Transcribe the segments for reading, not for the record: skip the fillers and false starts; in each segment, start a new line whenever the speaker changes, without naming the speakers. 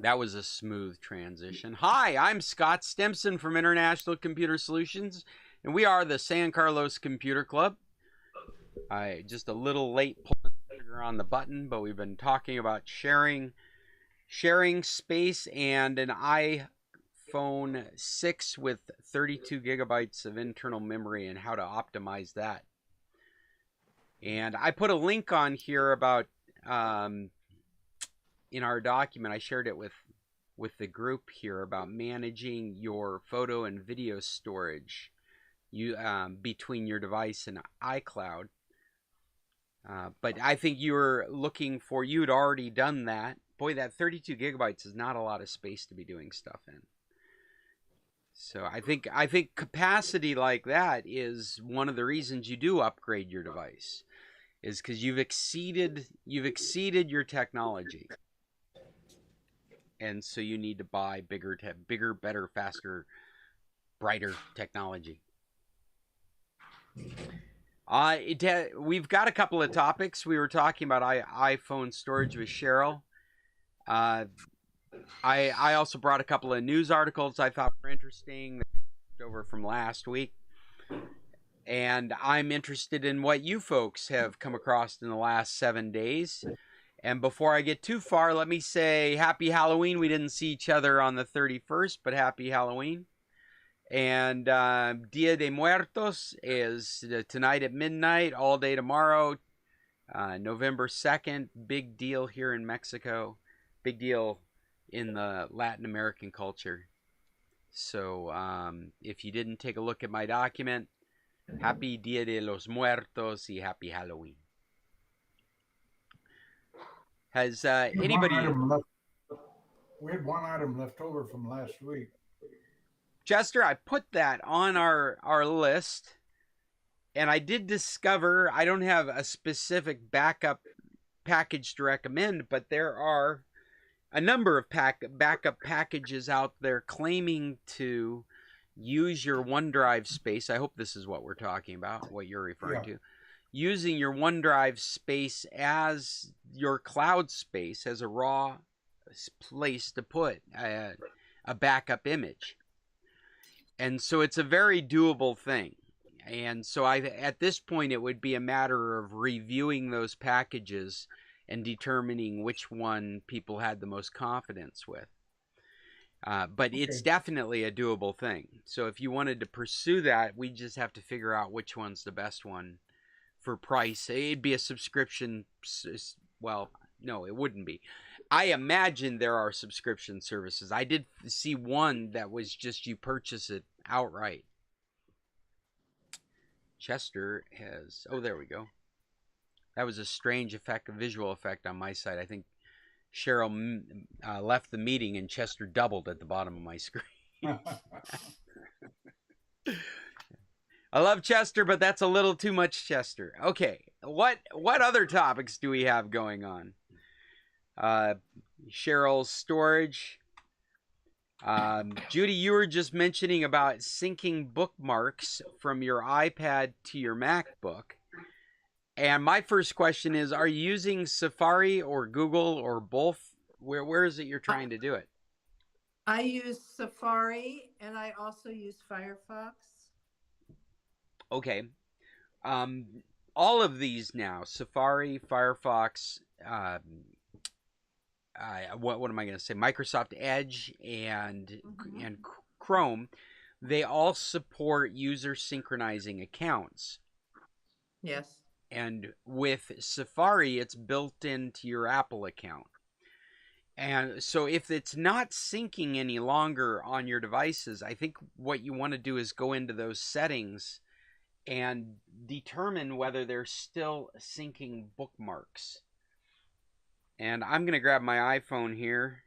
That was a smooth transition. Hi, I'm Scott Stimson from International Computer Solutions, and we are the San Carlos Computer Club. Just a little late pulling the trigger on the button, but we've been talking about sharing space and an iPhone 6 with 32 gigabytes of internal memory and how to optimize that. And I put a link on here about in our document. I shared it with the group here about managing your photo and video storage between your device and iCloud. But I think you'd already done that. Boy, that 32 gigabytes is not a lot of space to be doing stuff in. So I think capacity like that is one of the reasons you do upgrade your device, is because you've exceeded your technology. And so you need to buy bigger, better, faster, brighter technology. We've got a couple of topics. We were talking about iPhone storage with Cheryl. I also brought a couple of news articles I thought were interesting over from last week. And I'm interested in what you folks have come across in the last 7 days. And before I get too far, let me say happy Halloween. We didn't see each other on the 31st, but happy Halloween. And Dia de Muertos is tonight at midnight, all day tomorrow, November 2nd. Big deal here in Mexico. Big deal in the Latin American culture. So if you didn't take a look at my document, happy Dia de los Muertos y happy Halloween. Has anybody...
We had one item left over from last week.
Chester, I put that on our list, and I did discover I don't have a specific backup package to recommend, but there are a number of backup packages out there claiming to use your OneDrive space. I hope this is what we're talking about, what you're referring to. Using your OneDrive space as your cloud space, as a raw place to put a backup image. And so it's a very doable thing. And so at this point, it would be a matter of reviewing those packages and determining which one people had the most confidence with. But it's definitely a doable thing. So if you wanted to pursue that, we just have to figure out which one's the best one for price. It'd be a subscription. Well, no, it wouldn't be. I imagine there are subscription services. I did see one that was just you purchase it outright. Chester has... Oh, there we go. That was a strange effect, a visual effect on my side. I think Cheryl left the meeting and Chester doubled at the bottom of my screen. I love Chester, but that's a little too much Chester. Okay, what other topics do we have going on? Cheryl's storage. Judy, you were just mentioning about syncing bookmarks from your iPad to your MacBook. And my first question is, are you using Safari or Google or both? Where is it you're trying to do it?
I use Safari and I also use Firefox.
Okay. All of these now, Safari, Firefox, what am I going to say? Microsoft Edge and Chrome, they all support user synchronizing accounts.
Yes.
And with Safari, it's built into your Apple account. And so if it's not syncing any longer on your devices, I think what you want to do is go into those settings and determine whether they're still syncing bookmarks. And I'm going to grab my iPhone here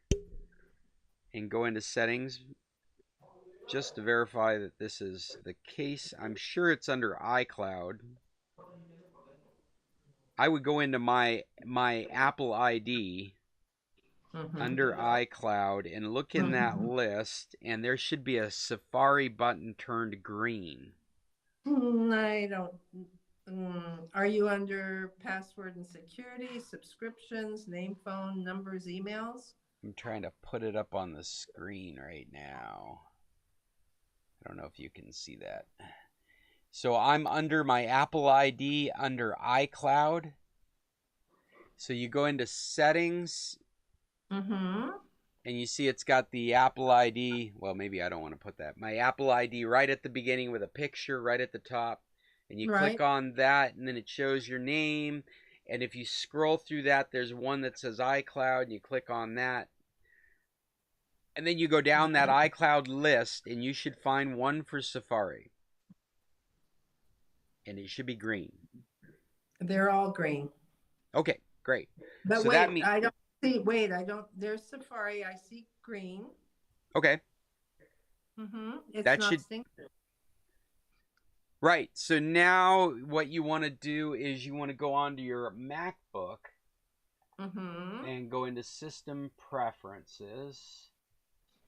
and go into settings just to verify that this is the case. I'm sure it's under iCloud. I would go into my Apple ID under iCloud and look in that list, and there should be a Safari button turned green.
I don't. Are you under password and security, subscriptions, name, phone, numbers, emails?
I'm trying to put it up on the screen right now. I don't know if you can see that. So I'm under my Apple ID under iCloud. So you go into settings. And you see it's got the Apple ID. Well, maybe I don't want to put that. My Apple ID right at the beginning with a picture right at the top. And you click on that, and then it shows your name. And if you scroll through that, there's one that says iCloud, and you click on that. And then you go down that iCloud list, and you should find one for Safari. And it should be green.
They're all green.
Okay, great.
But
so
wait,
that means...
I don't see, wait, I don't, there's Safari, I see green.
Okay.
It's
that
not
should...
synced.
Right. So now what you want to do is you want to go onto your MacBook and go into System Preferences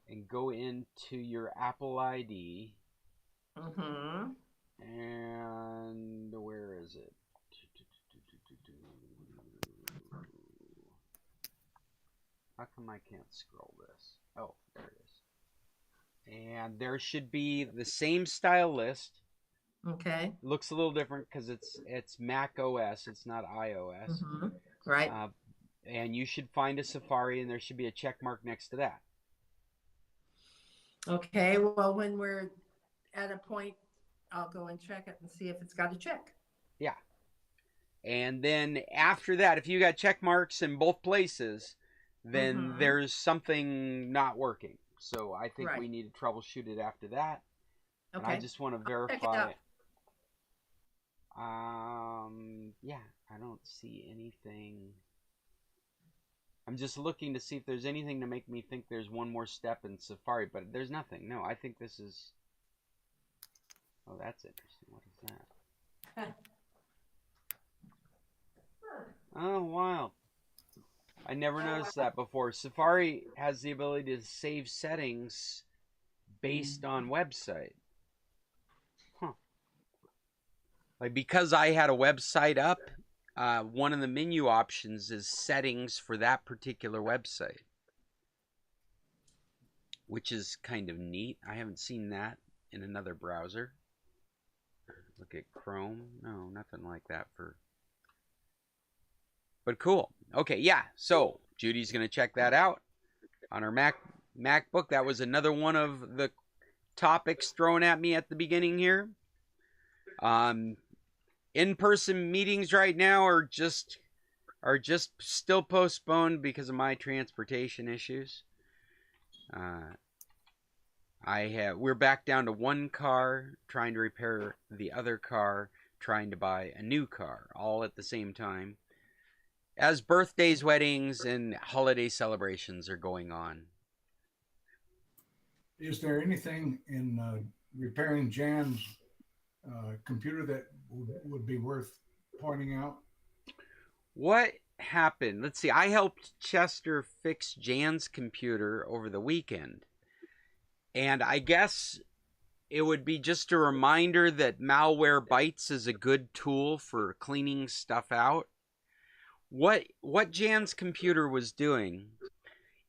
and go into your Apple ID. And where is it? How come I can't scroll this? Oh, there it is. And there should be the same style list.
Okay.
Looks a little different because it's Mac OS. It's not iOS.
Right.
And you should find a Safari, and there should be a check mark next to that.
Okay. Well, when we're at a point, I'll go and check it and see if it's got a check.
Yeah. And then after that, if you got check marks in both places, then there's something not working. So I think we need to troubleshoot it after that. Okay. And I just want to verify it. Yeah, I don't see anything. I'm just looking to see if there's anything to make me think there's one more step in Safari, but there's nothing. No, I think this is... Oh, that's interesting. What is that? Oh, wow. I never noticed that before. Safari has the ability to save settings based on website. Huh. Like, because I had a website up, one of the menu options is settings for that particular website, which is kind of neat. I haven't seen that in another browser. Look at Chrome. No, nothing like that for... But cool. Okay, yeah. So Judy's going to check that out on her MacBook. That was another one of the topics thrown at me at the beginning here. In-person meetings right now are just still postponed because of my transportation issues. We're back down to one car, trying to repair the other car, trying to buy a new car, all at the same time, as birthdays, weddings, and holiday celebrations are going on.
Is there anything in repairing Jan's computer that would be worth pointing out?
What happened? Let's see. I helped Chester fix Jan's computer over the weekend. And I guess it would be just a reminder that Malwarebytes is a good tool for cleaning stuff out. What Jan's computer was doing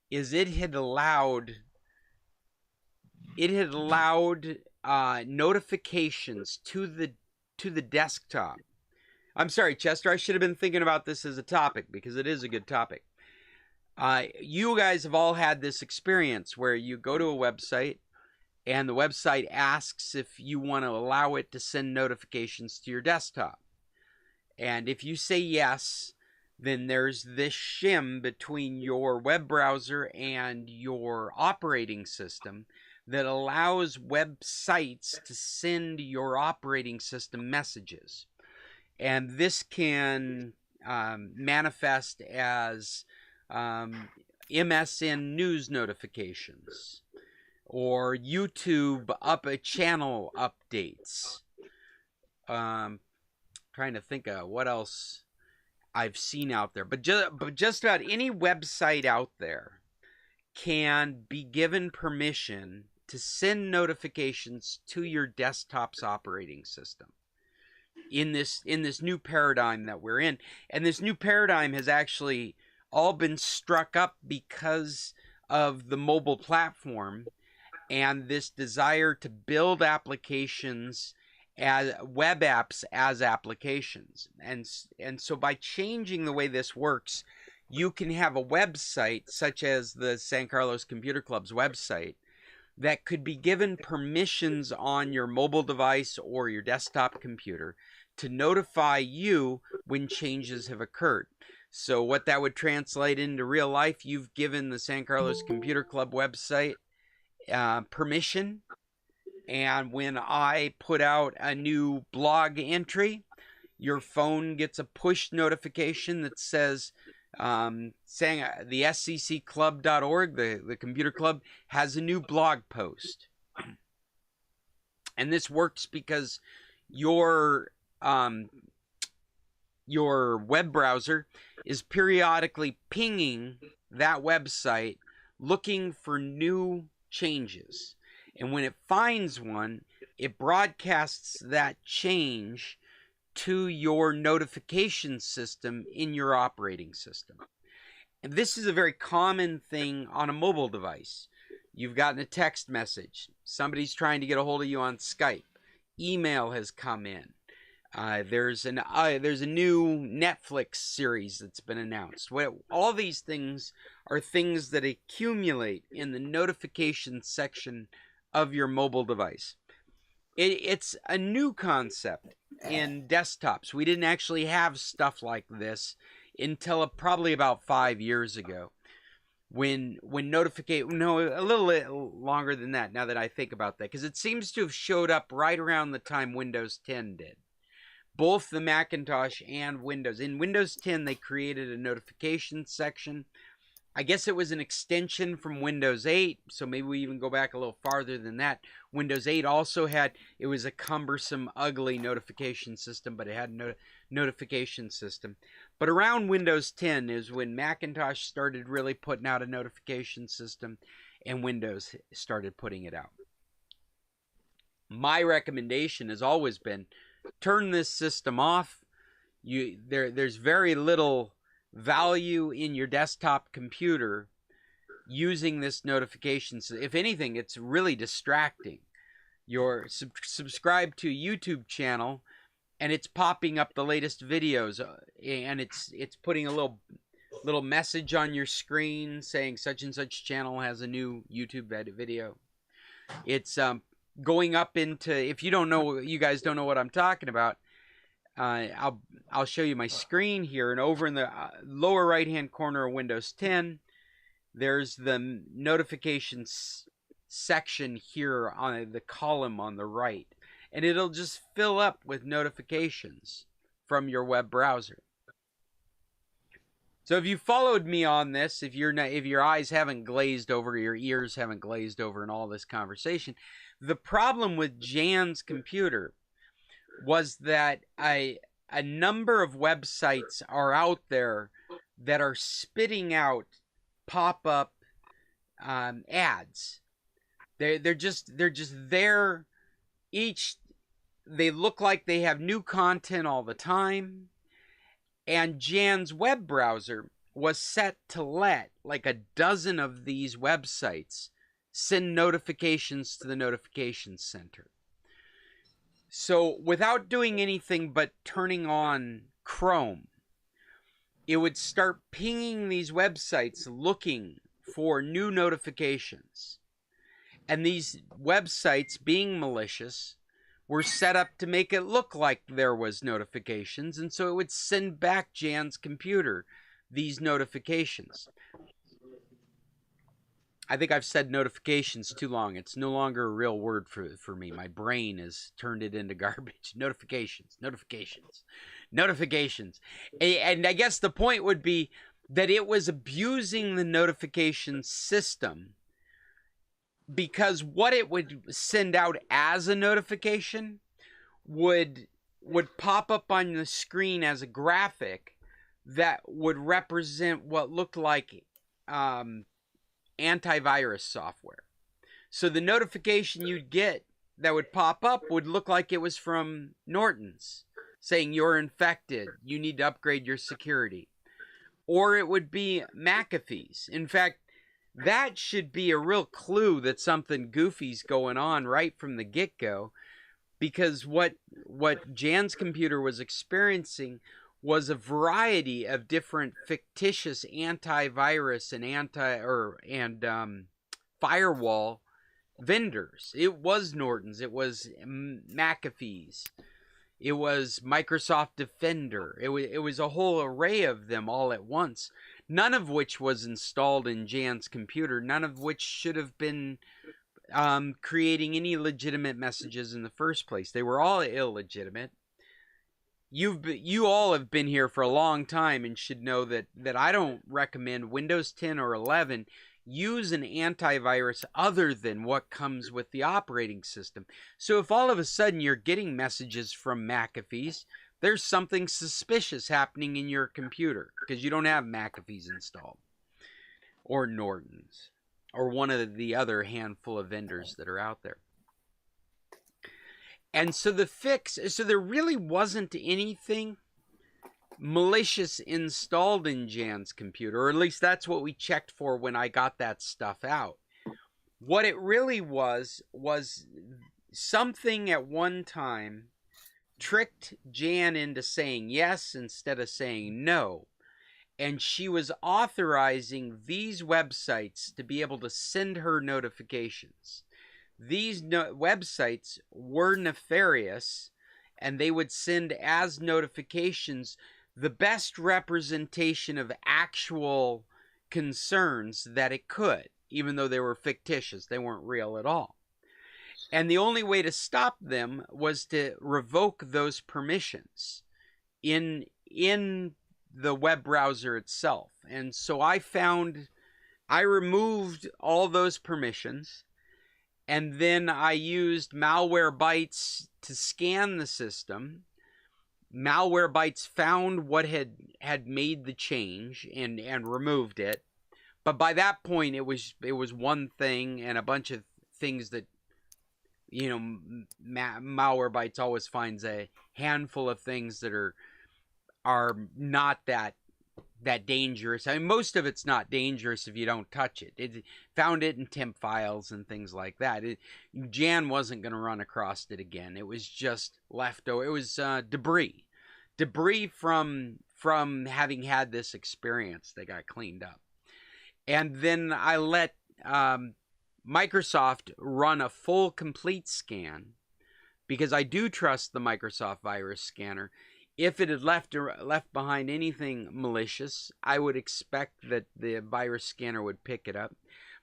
is it had allowed notifications to the desktop. I'm sorry, Chester, I should have been thinking about this as a topic because it is a good topic. You guys have all had this experience where you go to a website and the website asks if you want to allow it to send notifications to your desktop. And if you say yes, then there's this shim between your web browser and your operating system that allows websites to send your operating system messages. And this can manifest as MSN news notifications or YouTube channel updates. Trying to think of what else I've seen out there. But just about any website out there can be given permission to send notifications to your desktop's operating system in this new paradigm that we're in. And this new paradigm has actually all been struck up because of the mobile platform and this desire to build applications as web apps as applications. And so by changing the way this works, you can have a website such as the San Carlos Computer Club's website that could be given permissions on your mobile device or your desktop computer to notify you when changes have occurred. So what that would translate into real life, you've given the San Carlos Computer Club website permission, and when I put out a new blog entry, your phone gets a push notification that says saying the scclub.org, the computer club, has a new blog post. And this works because your web browser is periodically pinging that website looking for new changes. And when it finds one, it broadcasts that change to your notification system in your operating system. And this is a very common thing on a mobile device. You've gotten a text message. Somebody's trying to get a hold of you on Skype. Email has come in. There's a new Netflix series that's been announced. All these things are things that accumulate in the notification section of your mobile device. It's a new concept in desktops. We didn't actually have stuff like this until probably about 5 years ago. When notification, no, a little longer than that, now that I think about that, because it seems to have showed up right around the time Windows 10 did. Both the Macintosh and Windows. In Windows 10, they created a notification section. I guess it was an extension from Windows 8, so maybe we even go back a little farther than that. Windows 8 also had, it was a cumbersome, ugly notification system, but it had no notification system. But around Windows 10 is when Macintosh started really putting out a notification system, and Windows started putting it out. My recommendation has always been, turn this system off. There's very little value in your desktop computer using this notification. If anything, it's really distracting. You're subscribed to a YouTube channel, and it's popping up the latest videos, and it's putting a little message on your screen saying such and such channel has a new YouTube video. It's going up into, if you don't know, you guys don't know what I'm talking about, I'll show you my screen here, and over in the lower right hand corner of Windows 10, there's the notifications section here on the column on the right, and it'll just fill up with notifications from your web browser. So if you followed me on this, if your eyes haven't glazed over, your ears haven't glazed over in all this conversation, the problem with Jan's computer was that a number of websites are out there that are spitting out pop-up ads. They're just there. They look like they have new content all the time. And Jan's web browser was set to let like a dozen of these websites send notifications to the notifications center. So without doing anything but turning on Chrome, it would start pinging these websites looking for new notifications. And these websites, being malicious, were set up to make it look like there was notifications, and so it would send back Jan's computer these notifications. I think I've said notifications too long. It's no longer a real word for me. My brain has turned it into garbage. Notifications. And I guess the point would be that it was abusing the notification system, because what it would send out as a notification would pop up on the screen as a graphic that would represent what looked like antivirus software. So the notification you'd get that would pop up would look like it was from Norton's, saying you're infected, you need to upgrade your security. Or it would be McAfee's. In fact, that should be a real clue that something goofy's going on right from the get-go, because what Jan's computer was experiencing was a variety of different fictitious antivirus and firewall vendors. It was Norton's, it was McAfee's, it was Microsoft Defender. It was a whole array of them all at once, none of which was installed in Jan's computer, none of which should have been creating any legitimate messages in the first place. They were all illegitimate. You all have been here for a long time and should know that I don't recommend Windows 10 or 11 use an antivirus other than what comes with the operating system. So if all of a sudden you're getting messages from McAfee's, there's something suspicious happening in your computer because you don't have McAfee's installed, or Norton's, or one of the other handful of vendors that are out there. And so there really wasn't anything malicious installed in Jan's computer, or at least that's what we checked for when I got that stuff out. What it really was something at one time tricked Jan into saying yes instead of saying no. And she was authorizing these websites to be able to send her notifications. these websites were nefarious, and they would send as notifications the best representation of actual concerns that it could, even though they were fictitious. They weren't real at all. And the only way to stop them was to revoke those permissions in the web browser itself. And so I removed all those permissions, and then I used Malwarebytes to scan the system. Malwarebytes found what had made the change and removed it. But by that point, it was one thing and a bunch of things that, you know, Malwarebytes always finds a handful of things that are not that dangerous. I mean, most of it's not dangerous if you don't touch it. It found it in temp files and things like that. Jan wasn't going to run across it again. It was just leftover. It was debris from having had this experience that got cleaned up. And then I let Microsoft run a full complete scan, because I do trust the Microsoft virus scanner. If it had left behind anything malicious, I would expect that the virus scanner would pick it up.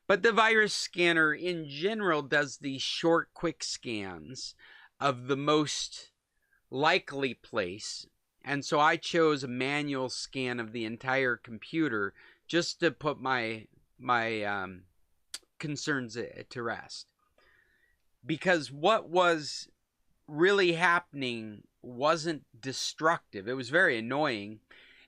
But the virus scanner in general does these short, quick scans of the most likely place. And so I chose a manual scan of the entire computer just to put my concerns to rest. Because what was really happening wasn't destructive. It was very annoying,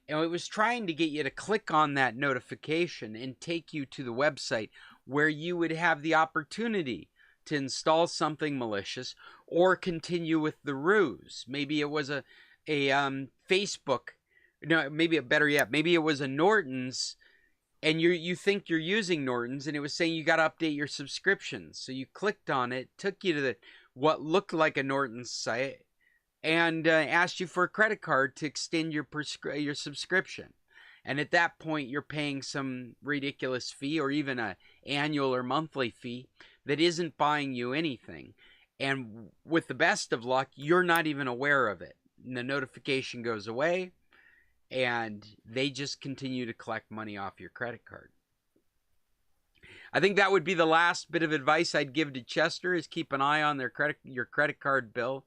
and it was trying to get you to click on that notification and take you to the website where you would have the opportunity to install something malicious or continue with the ruse. Maybe it was a Facebook, no, maybe better yet, maybe it was a Norton's, and you think you're using Norton's, and it was saying you got to update your subscriptions. So you clicked on it, took you to what looked like a Norton's site, and asked you for a credit card to extend your subscription. And at that point, you're paying some ridiculous fee, or even an annual or monthly fee that isn't buying you anything. And with the best of luck, you're not even aware of it. And the notification goes away, and they just continue to collect money off your credit card. I think that would be the last bit of advice I'd give to Chester, is keep an eye on your credit card bill.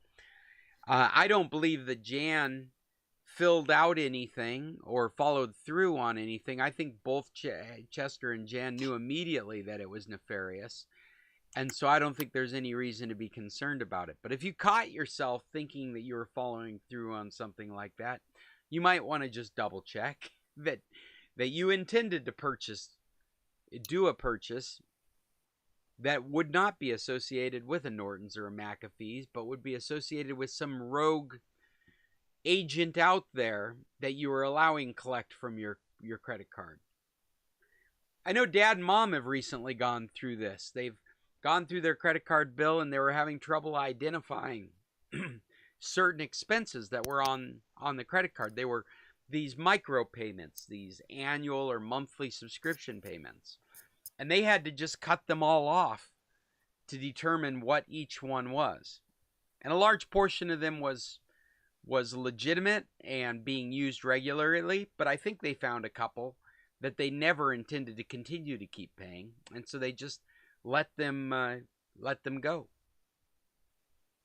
I don't believe that Jan filled out anything or followed through on anything. I think both Chester and Jan knew immediately that it was nefarious. And so I don't think there's any reason to be concerned about it. But if you caught yourself thinking that you were following through on something like that, you might want to just double check that you intended to do a purchase that would not be associated with a Norton's or a McAfee's, but would be associated with some rogue agent out there that you are allowing collect from your credit card. I know Dad and Mom have recently gone through this. They've gone through their credit card bill, and they were having trouble identifying certain expenses that were on the credit card. They were these micro payments, these annual or monthly subscription payments. And they had to just cut them all off to determine what each one was. And a large portion of them was legitimate and being used regularly, but I think they found a couple that they never intended to continue to keep paying, and so they just let them go.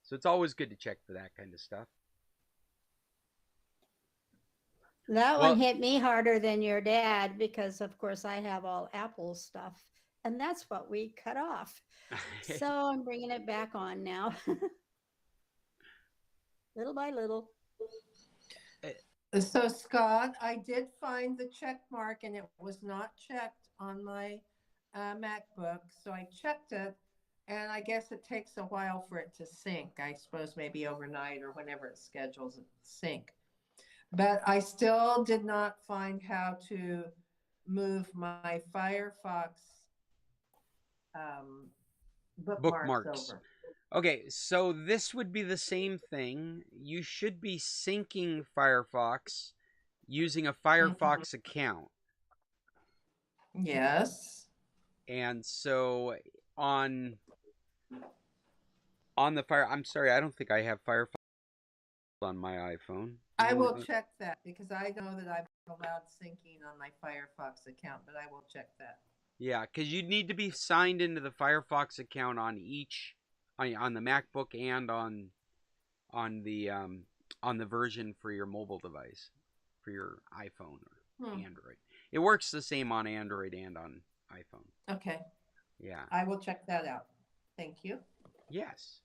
So it's always good to check for that kind of stuff.
That one hit me harder than your dad, because of course I have all Apple stuff, and that's what we cut off. So I'm bringing it back on now. Little by little.
So Scott, I did find the check mark, and it was not checked on my MacBook. So I checked it, and I guess it takes a while for it to sync. I suppose maybe overnight or whenever it schedules it to sync. But I still did not find how to move my Firefox bookmarks over.
Okay, so this would be the same thing. You should be syncing Firefox using a Firefox account.
Yes.
And so on On the Fire, I'm sorry, I don't think I have Firefox on my iPhone.
I will check that because I know that I've allowed syncing on my Firefox account, but I will check that.
Yeah, because you'd need to be signed into the Firefox account on each, on the MacBook and on the version for your mobile device, for your iPhone or Android. It works the same on Android and on iPhone.
Okay.
Yeah.
I will check that out. Thank you.
Yes.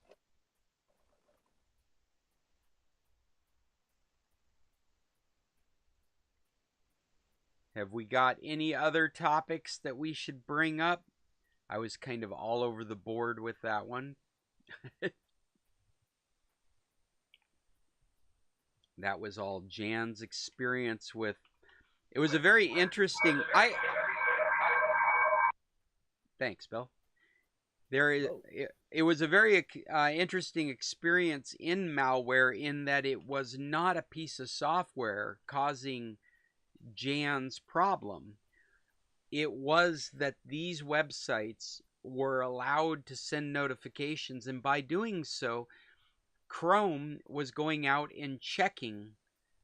Have we got any other topics that we should bring up? I was kind of all over the board with that one. That was all Jan's experience with. It was a very interesting. Thanks, Bill. It was a very interesting experience in malware in that it was not a piece of software causing Jan's problem. It was that these websites were allowed to send notifications, and by doing so, Chrome was going out and checking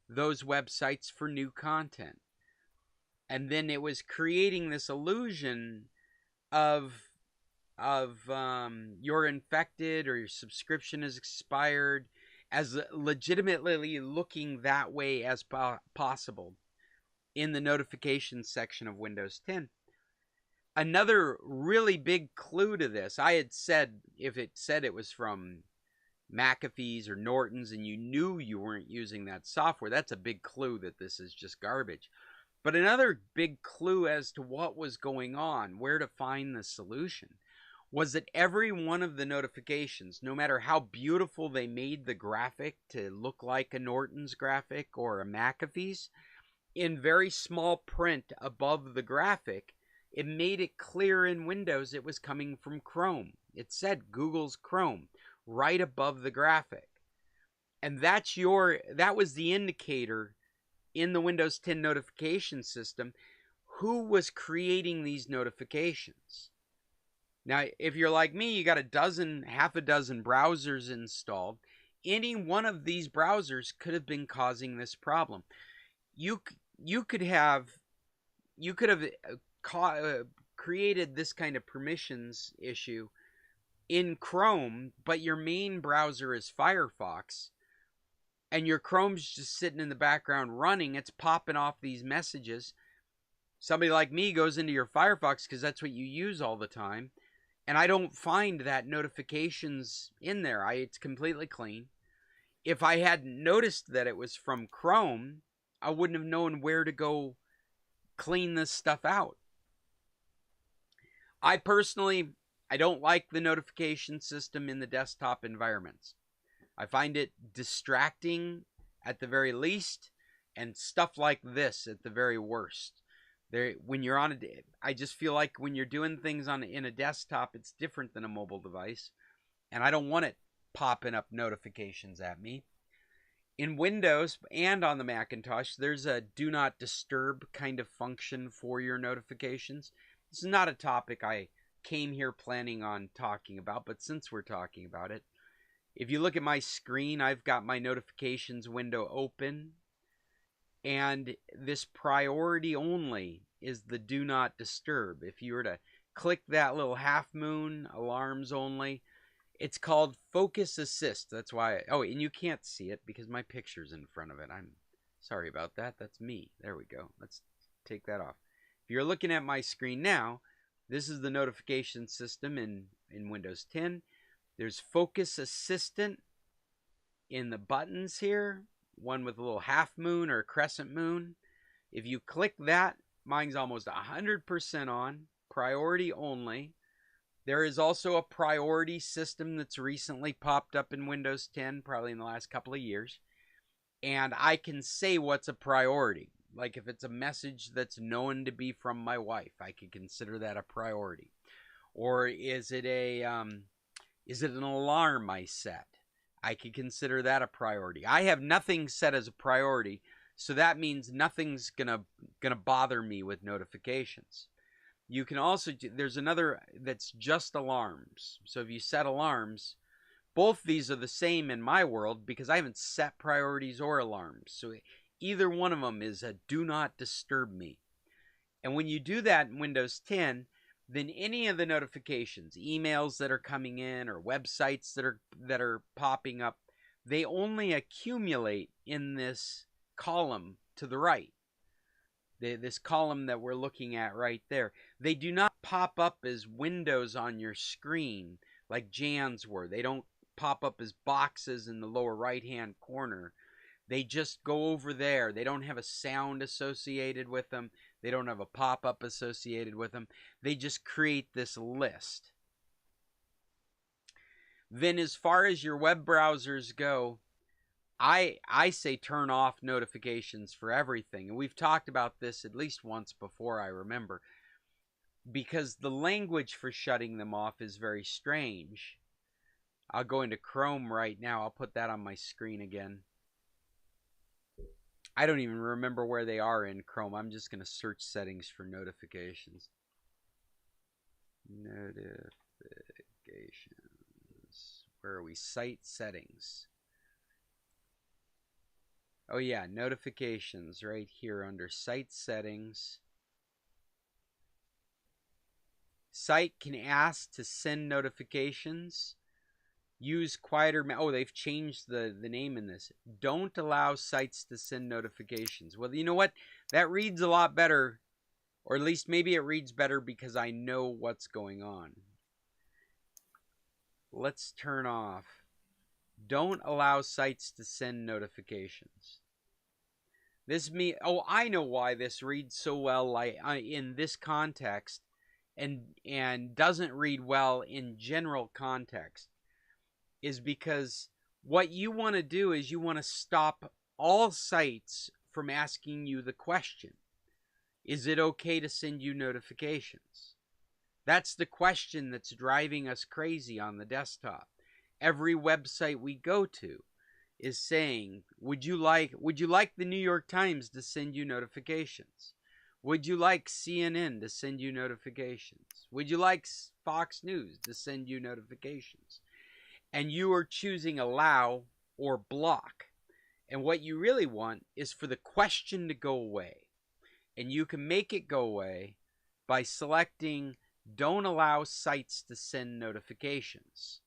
those websites for new content. And then it was creating this illusion of you're infected or your subscription is expired, as legitimately looking that way as possible in the notifications section of Windows 10. Another really big clue to this, I had said if it said it was from McAfee's or Norton's and you knew you weren't using that software, that's a big clue that this is just garbage. But another big clue as to what was going on, where to find the solution, was that every one of the notifications, no matter how beautiful they made the graphic to look like a Norton's graphic or a McAfee's, in very small print above the graphic, it made it clear in Windows it was coming from Chrome. It said Google's Chrome right above the graphic. And that was the indicator in the Windows 10 notification system who was creating these notifications. Now, if you're like me, you got half a dozen browsers installed. Any one of these browsers could have been causing this problem. You could have created this kind of permissions issue in Chrome, but your main browser is Firefox, and your Chrome's just sitting in the background running. It's popping off these messages. Somebody like me goes into your Firefox because that's what you use all the time, and I don't find that notifications in there. It's completely clean. If I hadn't noticed that it was from Chrome, I wouldn't have known where to go clean this stuff out. I don't like the notification system in the desktop environments. I find it distracting at the very least, and stuff like this at the very worst. When you're I just feel like when you're doing things in a desktop, it's different than a mobile device, and I don't want it popping up notifications at me. In Windows and on the Macintosh, there's a do not disturb kind of function for your notifications. This is not a topic I came here planning on talking about, but since we're talking about it, if you look at my screen, I've got my notifications window open, and this priority only is the do not disturb. If you were to click that little half moon, alarms only, it's called Focus Assist. That's why, and you can't see it because my picture's in front of it. I'm sorry about that. That's me. There we go. Let's take that off. If you're looking at my screen now, this is the notification system in Windows 10. There's Focus Assistant in the buttons here, one with a little half moon or a crescent moon. If you click that, mine's almost 100% on, priority only. There is also a priority system that's recently popped up in Windows 10, probably in the last couple of years. And I can say what's a priority. Like if it's a message that's known to be from my wife, I could consider that a priority. Or is it an alarm I set? I could consider that a priority. I have nothing set as a priority, so that means nothing's gonna bother me with notifications. You can also, there's another that's just alarms. So if you set alarms, both these are the same in my world because I haven't set priorities or alarms. So either one of them is a do not disturb me. And when you do that in Windows 10, then any of the notifications, emails that are coming in or websites that are popping up, they only accumulate in this column to the right. This column that we're looking at right there. They do not pop up as windows on your screen like Jan's were. They don't pop up as boxes in the lower right-hand corner. They just go over there. They don't have a sound associated with them. They don't have a pop-up associated with them. They just create this list. Then as far as your web browsers go, I say turn off notifications for everything. And we've talked about this at least once before, I remember. Because the language for shutting them off is very strange. I'll go into Chrome right now. I'll put that on my screen again. I don't even remember where they are in Chrome. I'm just going to search settings for notifications. Notifications. Where are we? Site settings. Oh yeah, notifications right here under site settings. Site can ask to send notifications. Use quieter. Oh, they've changed the name in this. Don't allow sites to send notifications. Well, you know what? That reads a lot better. Or at least maybe it reads better because I know what's going on. Let's turn off. Don't allow sites to send notifications. Oh, I know why this reads so well in this context and doesn't read well in general context. Is because what you want to do is you want to stop all sites from asking you the question, is it okay to send you notifications? That's the question that's driving us crazy on the desktop. Every website we go to is saying, would you like the New York Times to send you notifications? Would you like CNN to send you notifications? Would you like Fox News to send you notifications? And you are choosing allow or block. And what you really want is for the question to go away. And you can make it go away by selecting don't allow sites to send notifications.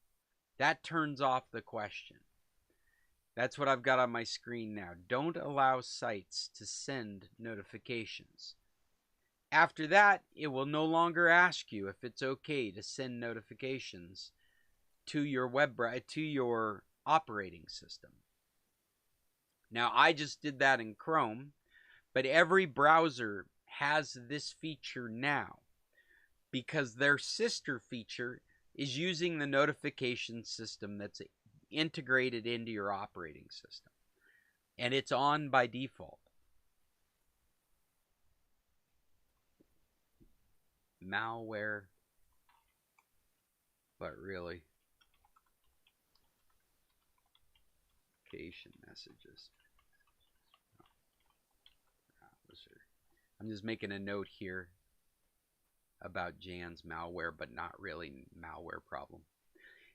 That turns off the question. That's what I've got on my screen now. Don't allow sites to send notifications. After that, it will no longer ask you if it's okay to send notifications to your operating system. Now, I just did that in Chrome, but every browser has this feature now because their sister feature is using the notification system that's integrated into your operating system, and it's on by default. Malware, but really. Messages. I'm just making a note here about Jan's malware, but not really malware problem.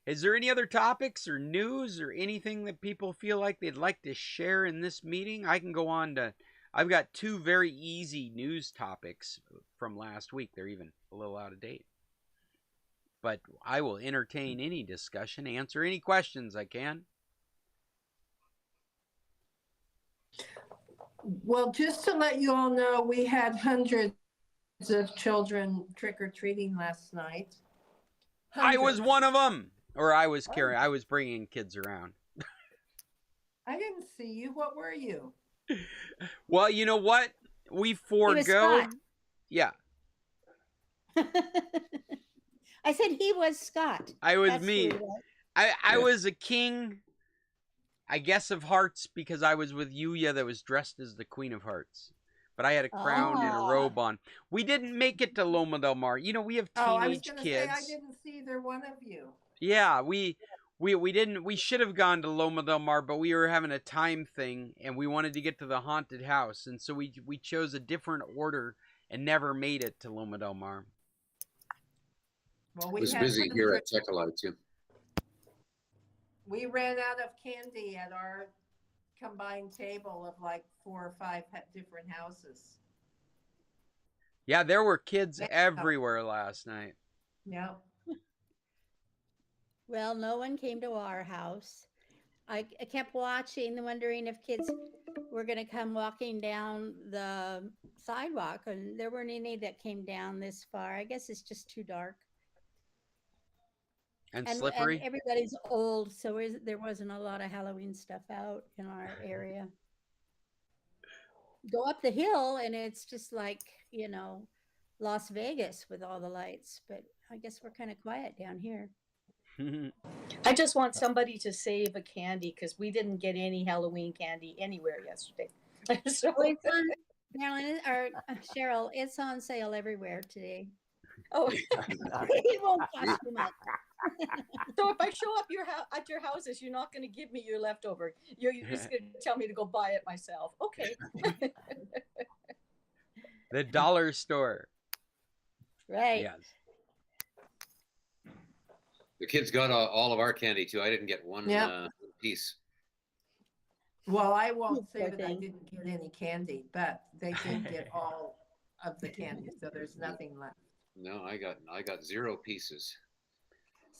Is there any other topics or news or anything that people feel like they'd like to share in this meeting? I can go on to, I've got two very easy news topics from last week. They're even a little out of date. But I will entertain any discussion, answer any questions I can.
Well, just to let you all know, we had hundreds of children trick-or-treating last night.
I was one of them. Or I was bringing kids around.
I didn't see you. What were you?
Well, you know what? We forego. Yeah.
I said he was Scott.
I was me. I was a king, I guess, of hearts because I was with Yuya that was dressed as the Queen of Hearts. But I had a crown and a robe on. We didn't make it to Loma Del Mar. You know, we have teenage
I was gonna
kids.
Say, I didn't see either one of you.
Yeah, we didn't. We should have gone to Loma Del Mar, but we were having a time thing, and we wanted to get to the haunted house, and so we chose a different order and never made it to Loma Del Mar.
Well,
It
we
was
had
busy here
100
at Tequila too.
we ran out of candy at our combined table of like 4 or 5 different houses.
Yeah, there were kids
Yeah.
everywhere last night.
Yeah.
Well, no one came to our house. I kept watching, wondering if kids were going to come walking down the sidewalk, and there weren't any that came down this far. I guess it's just too dark.
And
And
slippery.
everybody's old, so there wasn't a lot of Halloween stuff out in our area. Go up the hill, and it's just like, Las Vegas with all the lights. But I guess we're kind of quiet down here.
I just want somebody to save a candy because we didn't get any Halloween candy anywhere yesterday. So,
Oh, it's on, Marilyn, or Cheryl, it's on sale everywhere today.
oh,
It won't cost you much.
so if I show up at your houses, you're not going to give me your leftover. You're just going to tell me to go buy it myself. Okay.
The dollar store.
Right.
Yes.
The kids got all of our candy too. I didn't get one
Yep.
piece.
Well, I won't say
Poor
that I
thing.
didn't get any candy, but they did get all of the candy, so there's nothing left.
No, I got 0 pieces.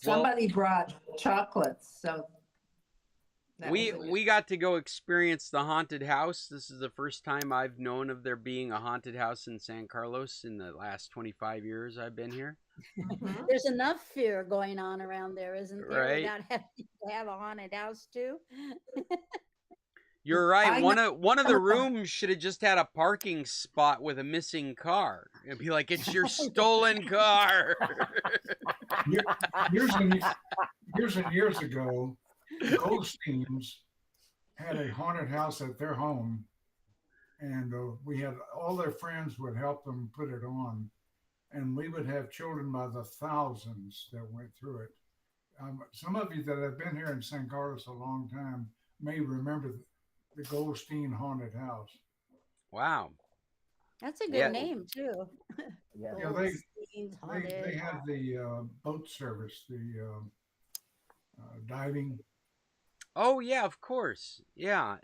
Well-
Somebody brought chocolates, so that was a-
We got to go experience the haunted house. This is the first time I've known of there being a haunted house in San Carlos in the last 25 years I've been here.
Mhm.
There's enough fear going on around there, isn't there?
Right.
Without having to have a haunted house too.
You're right.
I
One of the rooms should have just had a parking spot with a missing car. It'd be like, it's your stolen car.
Years and years ago, the Goldsteins had a haunted house at their home, and we had all their friends would help them put it on, and we would have children by the thousands that went through it. Some of you that have been here in San Carlos a long time may remember the Goldstein haunted house.
Wow.
That's a good
Yeah.
name too.
Yeah,
Goldstein's
they
haunted
had
house.
the boat service, the diving.
Oh yeah, of course. Yeah.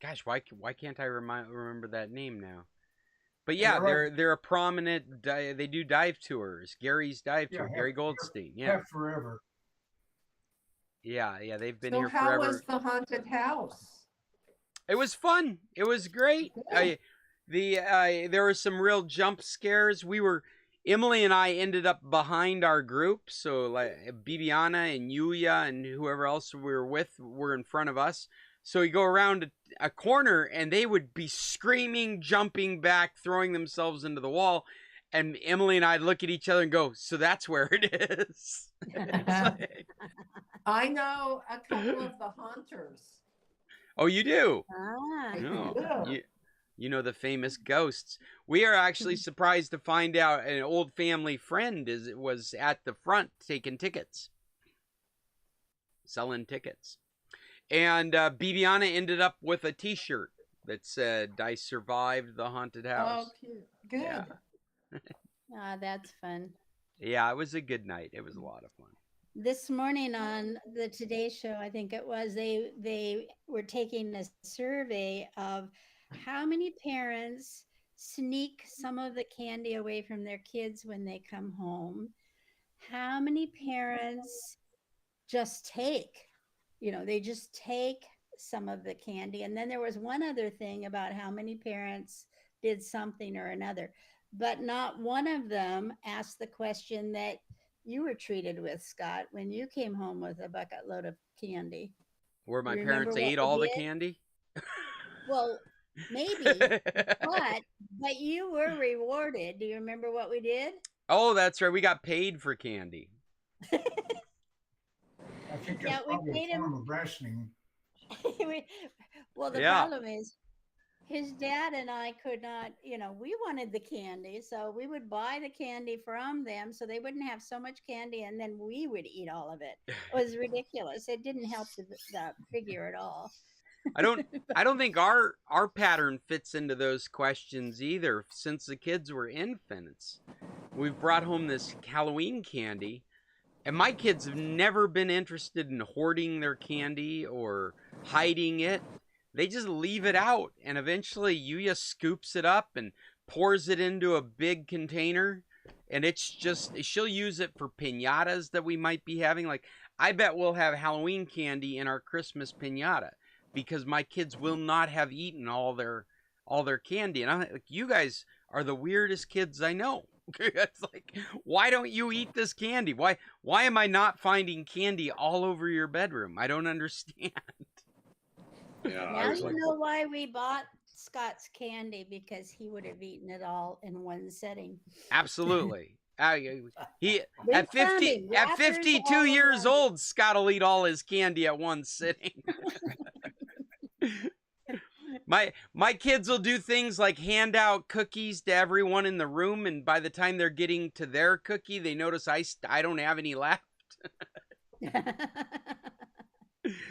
Gosh, why can't I remember that name now? But yeah,
They're
they're a prominent. They do dive tours. Gary's dive tour.
Yeah,
Gary Goldstein. Yeah,
Have forever.
yeah. They've been
So
here
how
forever.
was the haunted house?
It was fun. It was great. There were some real jump scares. Emily and I ended up behind our group, so like Bibiana and Yuya and whoever else we were with were in front of us. So we go around a corner and they would be screaming, jumping back, throwing themselves into the wall. And Emily and I'd look at each other and go, so that's where it is. It's like,
I know a couple of the haunters.
oh, you do?
Ah,
No.
Yeah.
You know the famous ghosts. We are actually surprised to find out an old family friend was at the front taking tickets, selling tickets, and Bibiana ended up with a T-shirt that said, "I survived the haunted
Oh,
house."
cute. Good.
Yeah.
that's fun.
Yeah, it was a good night. It was a lot of fun.
This morning on the Today Show, I think it was, they were taking a survey of how many parents sneak some of the candy away from their kids when they come home. How many parents just take, they just take some of the candy. And then there was one other thing about how many parents did something or another, but not one of them asked the question that you were treated with, Scott, when you came home with a bucket load of candy.
Where my
You remember
parents
what
ate
we
all the
did?
candy.
Well, maybe, but you were rewarded. Do you remember what we did?
Oh, that's right. We got paid for candy.
I think
Yeah,
that's
we
probably
paid
a
him.
form of rationing.
Well, the
Yeah.
problem is his dad and I could not, we wanted the candy, so we would buy the candy from them so they wouldn't have so much candy, and then we would eat all of it. It was ridiculous. It didn't help the figure at all.
I don't I don't think our pattern fits into those questions either. Since the kids were infants, we've brought home this Halloween candy, and my kids have never been interested in hoarding their candy or hiding it. They just leave it out, and eventually Yuya scoops it up and pours it into a big container, and it's just she'll use it for piñatas that we might be having. Like, I bet we'll have Halloween candy in our Christmas piñata because my kids will not have eaten all their candy, and I'm like, you guys are the weirdest kids I know. It's like, why don't you eat this candy? Why am I not finding candy all over your bedroom? I don't understand.
Yeah, I
Now
was
you
like,
know why we bought Scott's candy, because he would have eaten it all in one sitting.
Absolutely. He
We
at
found
50
him,
at
wrappers
52
all
years
around.
old, Scott will eat all his candy at one sitting. My kids will do things like hand out cookies to everyone in the room, and by the time they're getting to their cookie, they notice I don't have any left.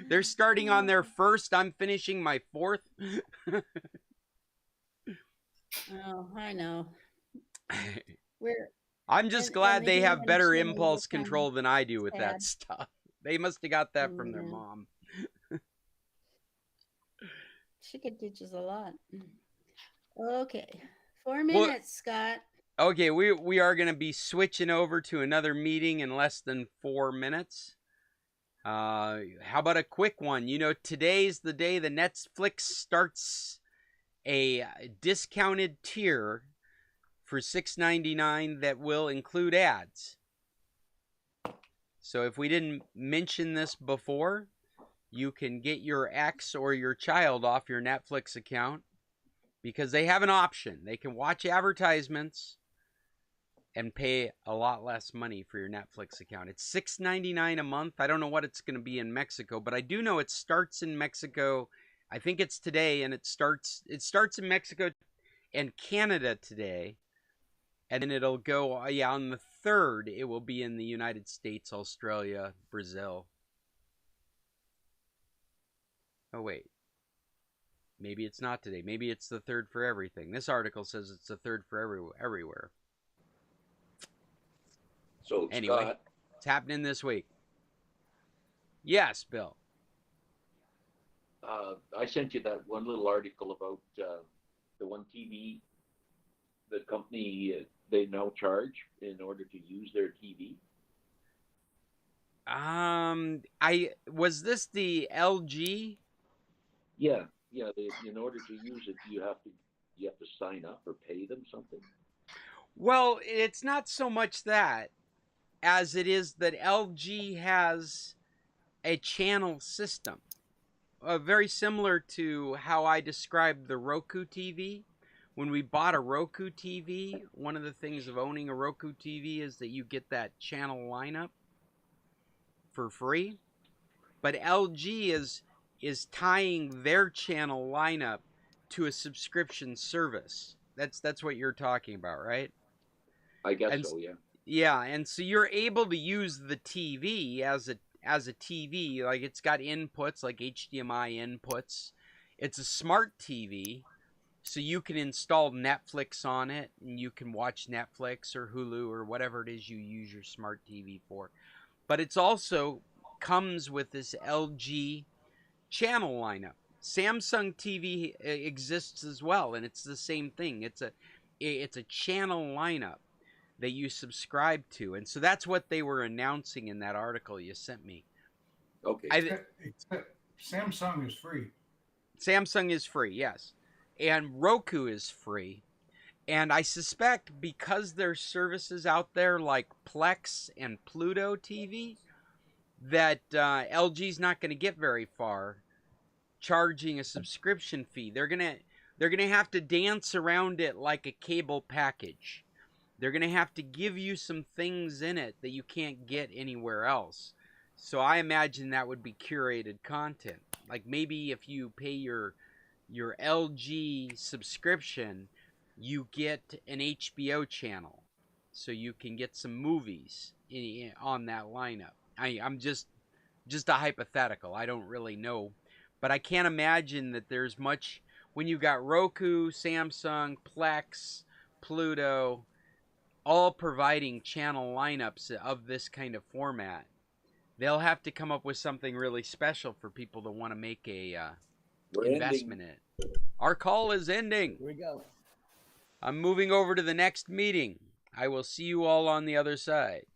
They're starting on their first. I'm finishing my fourth.
Oh, I know. We're
I'm just
and
glad
the
they have
human
better
chin
impulse
will come
control than I do with that
sad.
stuff. They must have got that from their
Yeah.
mom.
She could teach us a lot. Okay. 4
Well,
minutes, Scott.
okay, we are going to be switching over to another meeting in less than 4 minutes. How about a quick one? You know, today's the day the Netflix starts a discounted tier for $6.99 that will include ads. So if we didn't mention this before, you can get your ex or your child off your Netflix account because they have an option. They can watch advertisements and pay a lot less money for your Netflix account. It's $6.99 a month. I don't know what it's going to be in Mexico, but I do know it starts in Mexico. I think it's today, and it starts in Mexico and Canada today, and then it'll go on the 3rd. It will be in the United States, Australia, Brazil. Oh wait, maybe it's not today. Maybe it's the 3rd for everything. This article says it's the 3rd for everywhere.
So,
Anyway,
Scott,
it's happening this week. Yes, Bill.
I sent you that one little article about the one TV, the company they now charge in order to use their TV.
I was this the LG?
Yeah, yeah. In order to use it, you have to sign up or pay them something.
Well, it's not so much that as it is that LG has a channel system, very similar to how I described the Roku TV. When we bought a Roku TV, one of the things of owning a Roku TV is that you get that channel lineup for free. But LG is tying their channel lineup to a subscription service. That's what you're talking about, right?
I guess
And
so. Yeah.
yeah, and so you're able to use the TV as a TV. Like, it's got inputs like HDMI inputs. It's a smart TV, so you can install Netflix on it, and you can watch Netflix or Hulu or whatever it is you use your smart TV for. But it's also comes with this LG channel lineup. Samsung TV exists as well, and it's the same thing. It's a channel lineup that you subscribe to, and so that's what they were announcing in that article you sent me.
Okay.
Except Samsung is free.
Samsung is free, yes, and Roku is free, and I suspect because there's services out there like Plex and Pluto TV that LG's not going to get very far charging a subscription fee. They're gonna have to dance around it like a cable package. They're gonna have to give you some things in it that you can't get anywhere else. So I imagine that would be curated content. Like, maybe if you pay your LG subscription, you get an HBO channel, so you can get some movies on that lineup. I'm just a hypothetical. I don't really know. But I can't imagine that there's much when you got Roku, Samsung, Plex, Pluto, all providing channel lineups of this kind of format. They'll have to come up with something really special for people to want to make a investment in it. Our call is ending.
Here we go.
I'm moving over to the next meeting. I will see you all on the other side.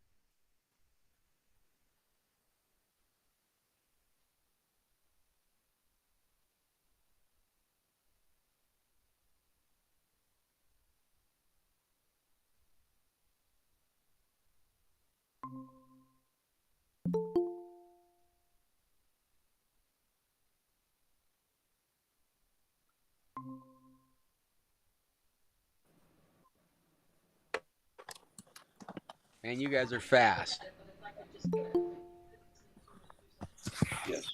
Man, you guys are fast.
Yes.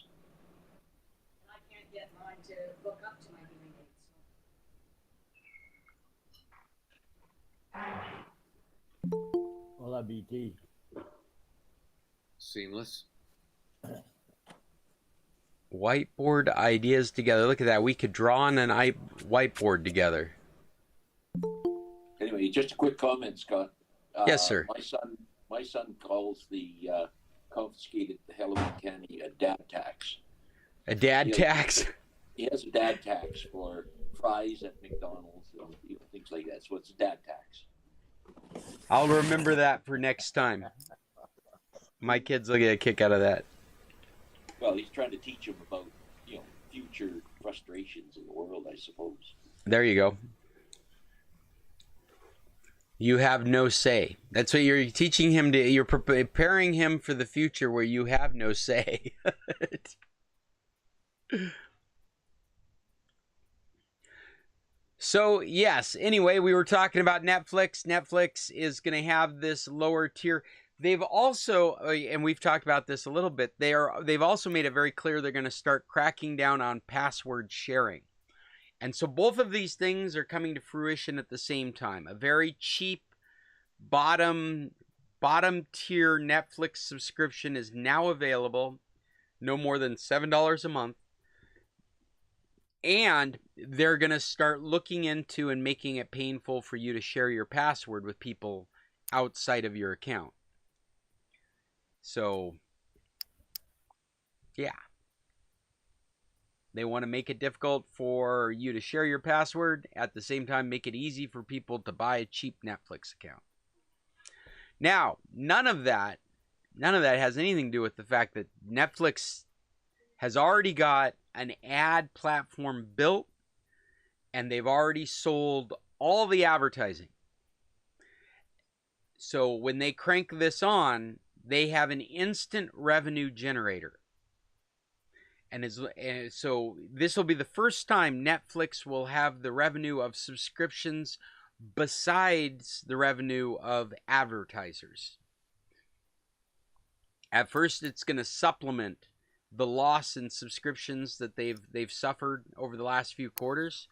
I can't get mine to hook up to my hearing aids.
Hola, BT.
Seamless.
Whiteboard ideas together. Look at that. We could draw on an whiteboard together.
Anyway, just a quick comment, Scott.
Yes, sir.
My son calls the confiscated Halloween candy a dad tax.
A dad
Yeah.
tax?
He has a dad tax for fries at McDonald's, things like that. So it's a dad tax.
I'll remember that for next time. My kids will get a kick out of that.
Well, he's trying to teach him about, future frustrations in the world, I suppose.
There you go. You have no say. That's what you're teaching him to. You're preparing him for the future where you have no say. So, yes, anyway, we were talking about Netflix. Netflix is going to have this lower tier. They've also, and we've talked about this a little bit, they've also made it very clear they're going to start cracking down on password sharing. And so both of these things are coming to fruition at the same time. A very cheap bottom tier Netflix subscription is now available, no more than $7 a month. And they're going to start looking into and making it painful for you to share your password with people outside of your account. So, yeah. They want to make it difficult for you to share your password, at the same time make it easy for people to buy a cheap Netflix account. Now, none of that has anything to do with the fact that Netflix has already got an ad platform built, and they've already sold all the advertising. So when they crank this on, they have an instant revenue generator. And so this will be the first time Netflix will have the revenue of subscriptions besides the revenue of advertisers. At first, it's going to supplement the loss in subscriptions that they've suffered over the last few quarters.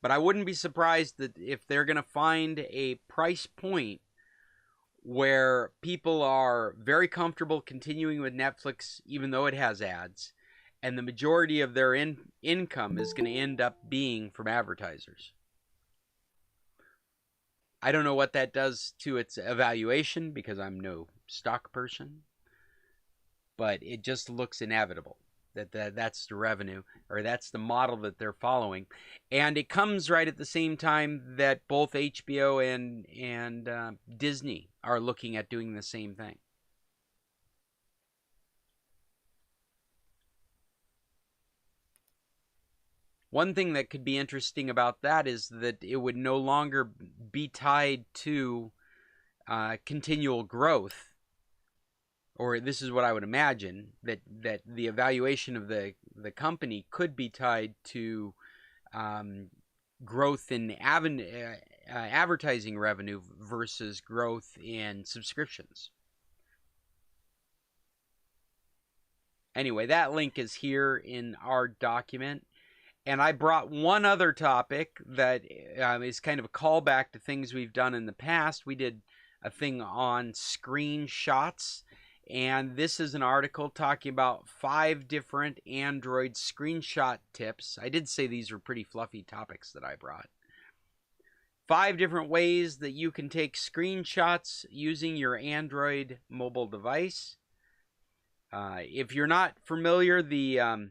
But I wouldn't be surprised that if they're going to find a price point where people are very comfortable continuing with Netflix, even though it has ads, and the majority of their income is going to end up being from advertisers. I don't know what that does to its evaluation because I'm no stock person, but it just looks inevitable that's the revenue, or that's the model that they're following. And it comes right at the same time that both HBO and Disney are looking at doing the same thing. One thing that could be interesting about that is that it would no longer be tied to continual growth, or this is what I would imagine, that the evaluation of the company could be tied to growth in advertising revenue versus growth in subscriptions. Anyway, that link is here in our document. And I brought one other topic that is kind of a callback to things we've done in the past. We did a thing on screenshots, And this is an article talking about 5 different Android screenshot tips. I did say these were pretty fluffy topics that I brought. 5 different ways that you can take screenshots using your Android mobile device. If you're not familiar, the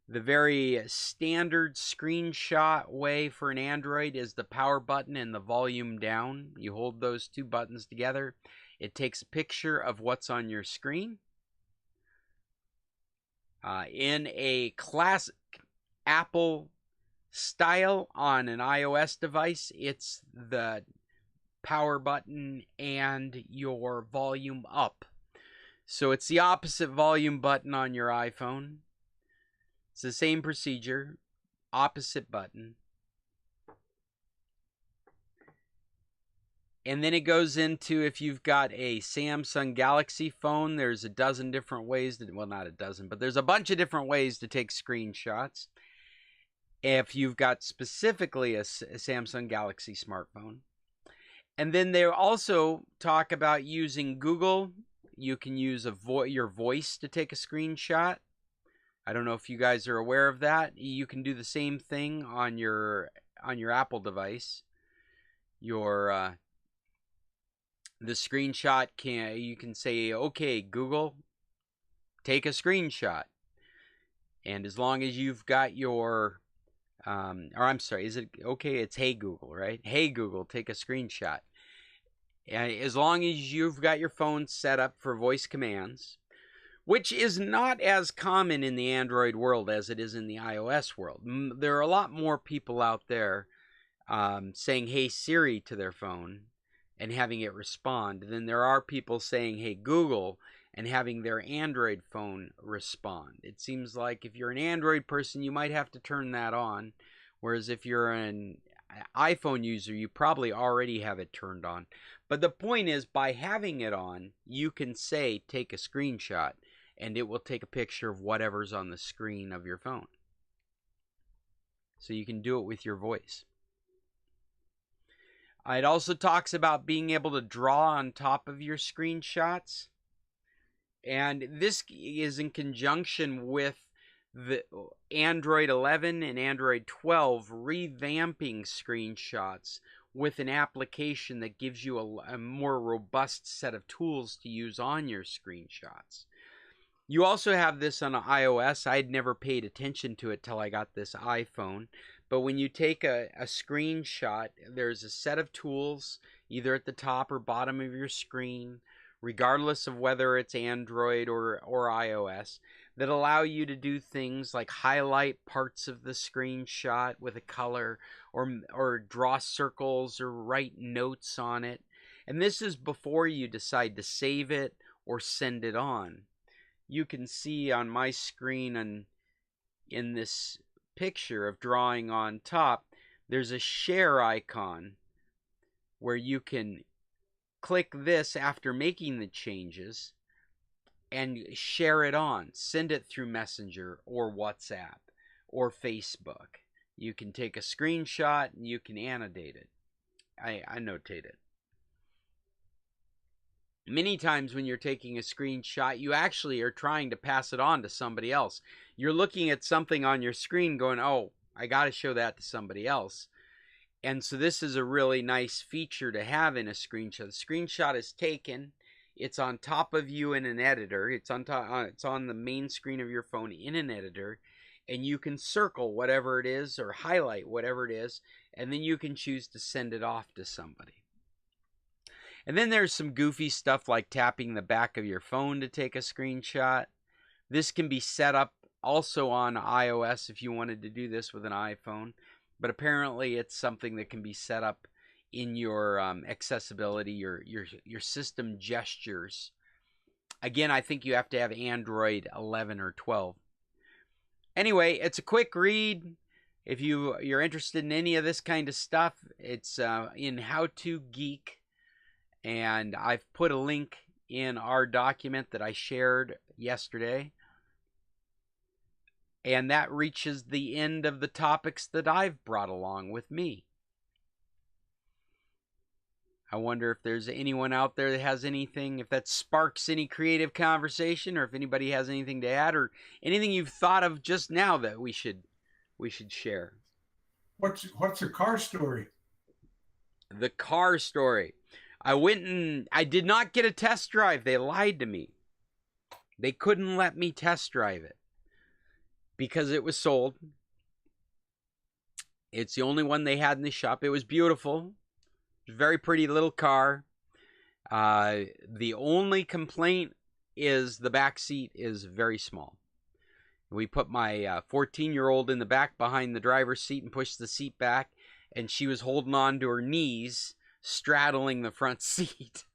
very standard screenshot way for an Android is the power button and the volume down. You hold those 2 buttons together. It takes a picture of what's on your screen. In a classic Apple style on an iOS device, it's the power button and your volume up. So it's the opposite volume button on your iPhone. It's the same procedure, opposite button. And then it goes into, if you've got a Samsung Galaxy phone, there's a dozen different ways to, well, not a dozen, but there's a bunch of different ways to take screenshots. If you've got specifically a Samsung Galaxy smartphone. And then they also talk about using Google. You can use your voice to take a screenshot. I don't know if you guys are aware of that. You can do the same thing on your Apple device. The screenshot you can say, okay, Google, take a screenshot. And as long as you've got your, or I'm sorry, is it okay? It's hey Google, right? Hey Google, take a screenshot. And as long as you've got your phone set up for voice commands, which is not as common in the Android world as it is in the iOS world. There are a lot more people out there saying, hey Siri to their phone and having it respond than there are people saying, hey Google, and having their Android phone respond. It seems like if you're an Android person, you might have to turn that on, whereas if you're an iPhone user, you probably already have it turned on. But the point is, by having it on, you can say, take a screenshot, and it will take a picture of whatever's on the screen of your phone. So you can do it with your voice. It also talks about being able to draw on top of your screenshots. And this is in conjunction with the Android 11 and Android 12 revamping screenshots with an application that gives you a more robust set of tools to use on your screenshots. You also have this on iOS. I'd never paid attention to it till I got this iPhone. But when you take a screenshot, there's a set of tools either at the top or bottom of your screen, regardless of whether it's Android or iOS, that allow you to do things like highlight parts of the screenshot with a color, or draw circles or write notes on it. And this is before you decide to save it or send it on. You can see on my screen and in this picture of drawing on top, there's a share icon where you can click this after making the changes and share it on. Send it through Messenger or WhatsApp or Facebook. You can take a screenshot and you can annotate it. I annotate it. Many times when you're taking a screenshot, you actually are trying to pass it on to somebody else. You're looking at something on your screen going, oh, I got to show that to somebody else. And so this is a really nice feature to have in a screenshot. The screenshot is taken. It's on top of you in an editor. It's on the main screen of your phone in an editor. And you can circle whatever it is or highlight whatever it is. And then you can choose to send it off to somebody. And then there's some goofy stuff like tapping the back of your phone to take a screenshot. This can be set up also on iOS if you wanted to do this with an iPhone. But apparently it's something that can be set up in your accessibility, your system gestures. Again, I think you have to have Android 11 or 12. Anyway, it's a quick read. If you're interested in any of this kind of stuff, it's in How to Geek. And I've put a link in our document that I shared yesterday. And that reaches the end of the topics that I've brought along with me. I wonder if there's anyone out there that has anything, if that sparks any creative conversation, or if anybody has anything to add, or anything you've thought of just now that we should share.
What's a car story?
The car story. I did not get a test drive. They lied to me. They couldn't let me test drive it because it was sold. It's the only one they had in the shop. It was beautiful. It was a very pretty little car. The only complaint is the back seat is very small. We put my 14-year-old in the back behind the driver's seat and pushed the seat back, and she was holding on to her knees, straddling the front seat.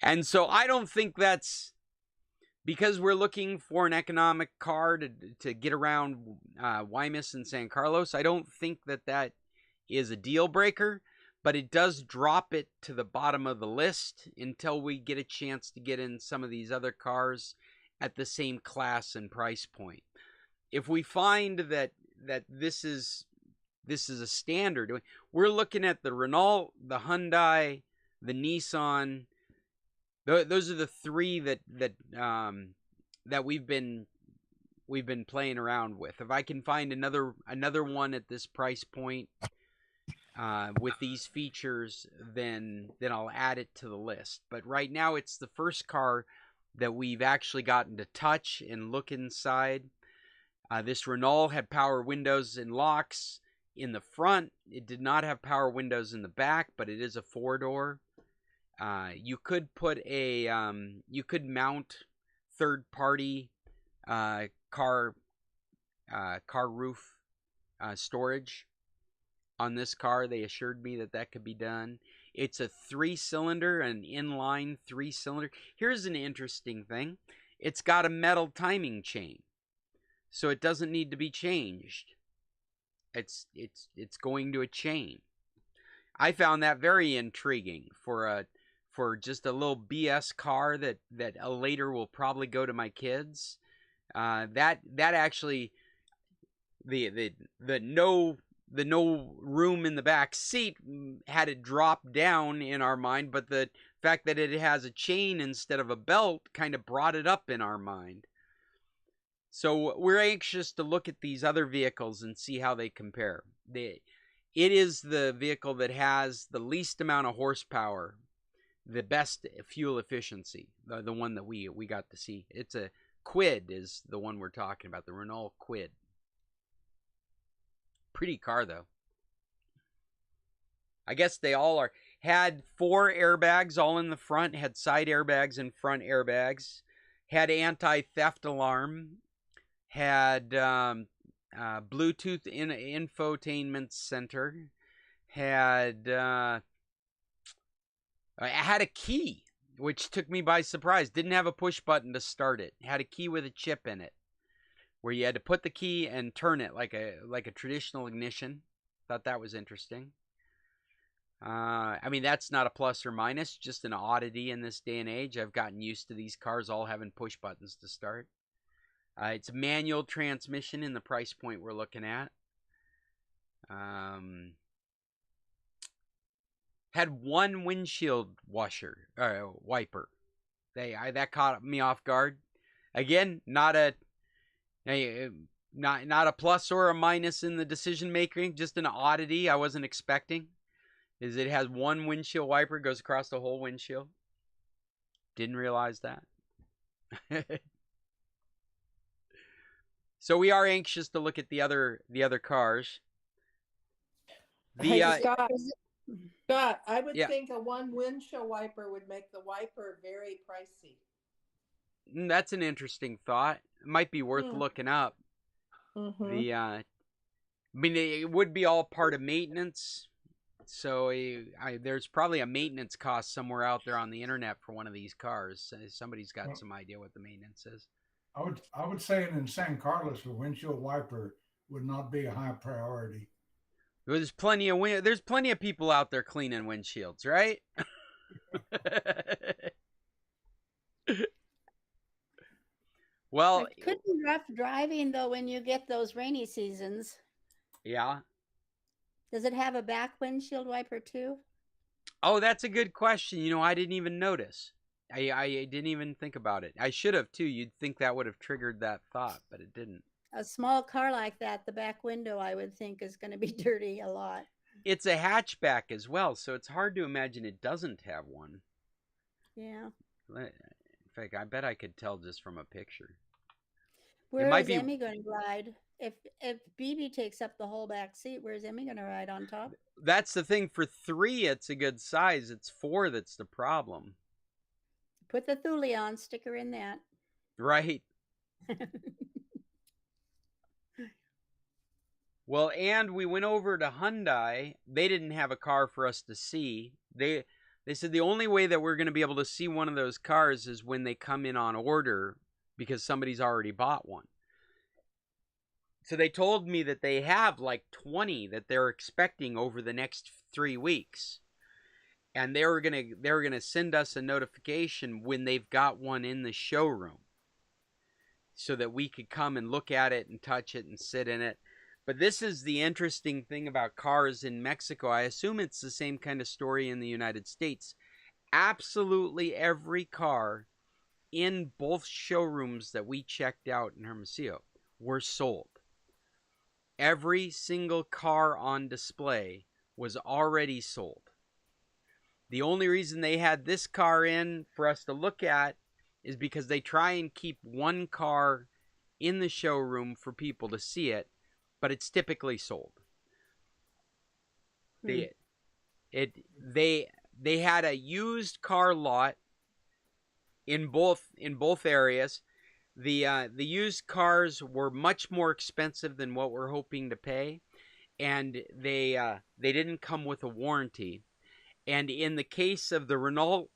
And so I don't think that's, because we're looking for an economic car to get around Guaymas and San Carlos, I don't think that is a deal breaker, but it does drop it to the bottom of the list until we get a chance to get in some of these other cars at the same class and price point. If we find that this is a standard, we're looking at the Renault, the Hyundai, the Nissan. Those are the three that we've been playing around with. If I can find another one at this price point with these features, then I'll add it to the list. But right now, it's the first car that we've actually gotten to touch and look inside. This Renault had power windows and locks in the front. It did not have power windows in the back, but it is a 4-door. You could put you could mount third-party car roof storage on this car. They assured me that could be done. It's a 3-cylinder, an inline 3-cylinder. Here's an interesting thing. It's got a metal timing chain, so it doesn't need to be changed. It's going to a chain. I found that very intriguing for just a little BS car that later will probably go to my kids. That actually the no room in the back seat had it dropped down in our mind, but the fact that it has a chain instead of a belt kind of brought it up in our mind. So we're anxious to look at these other vehicles and see how they compare. It is the vehicle that has the least amount of horsepower, the best fuel efficiency, the one that we got to see. It's a Kwid is the one we're talking about, the Renault Kwid. Pretty car, though. I guess they all are. Had 4 airbags all in the front, had side airbags and front airbags, had anti-theft alarm, had Bluetooth infotainment center, had a key, which took me by surprise. Didn't have a push button to start it. Had a key with a chip in it, where you had to put the key and turn it like a traditional ignition. Thought that was interesting. I mean, that's not a plus or minus, just an oddity in this day and age. I've gotten used to these cars all having push buttons to start. It's a manual transmission in the price point we're looking at. Had 1 windshield wiper. That caught me off guard. Again, not a plus or a minus in the decision making, just an oddity I wasn't expecting. Is it has 1 windshield wiper, goes across the whole windshield. Didn't realize that. So we are anxious to look at the other cars.
Hey, Scott, I would think a 1 windshield wiper would make the wiper very pricey.
That's an interesting thought. It might be worth looking up.
Mm-hmm.
I mean, it would be all part of maintenance. So there's probably a maintenance cost somewhere out there on the internet for one of these cars. Somebody's got some idea what the maintenance is.
I would say in San Carlos, a windshield wiper would not be a high priority.
There's plenty of people out there cleaning windshields, right? Well,
it could be rough driving though when you get those rainy seasons.
Yeah.
Does it have a back windshield wiper too?
Oh, that's a good question. You know, I didn't even notice. I didn't even think about it. I should have too. You'd think that would have triggered that thought, but it didn't.
A small car like that, the back window, I would think, is going to be dirty a lot.
It's a hatchback as well, so it's hard to imagine it doesn't have one.
Yeah.
In fact, I bet I could tell just from a picture.
Where
might
is
be-
Emmy going to ride? If BB takes up the whole back seat, where's Emmy going to ride on top?
That's the thing. For 3, it's a good size. It's 4 that's the problem.
Put the Thule on, stick her in that.
Right. Well, and we went over to Hyundai. They didn't have a car for us to see. They said the only way that we're going to be able to see one of those cars is when they come in on order because somebody's already bought one. So they told me that they have like 20 that they're expecting over the next 3 weeks. And they were gonna send us a notification when they've got one in the showroom so that we could come and look at it and touch it and sit in it. But this is the interesting thing about cars in Mexico. I assume it's the same kind of story in the United States. Absolutely every car in both showrooms that we checked out in Hermosillo were sold. Every single car on display was already sold. The only reason they had this car in for us to look at is because they try and keep one car in the showroom for people to see it, but it's typically sold. They had a used car lot in both areas. The used cars were much more expensive than what we're hoping to pay, and they didn't come with a warranty. And in the case of the Renault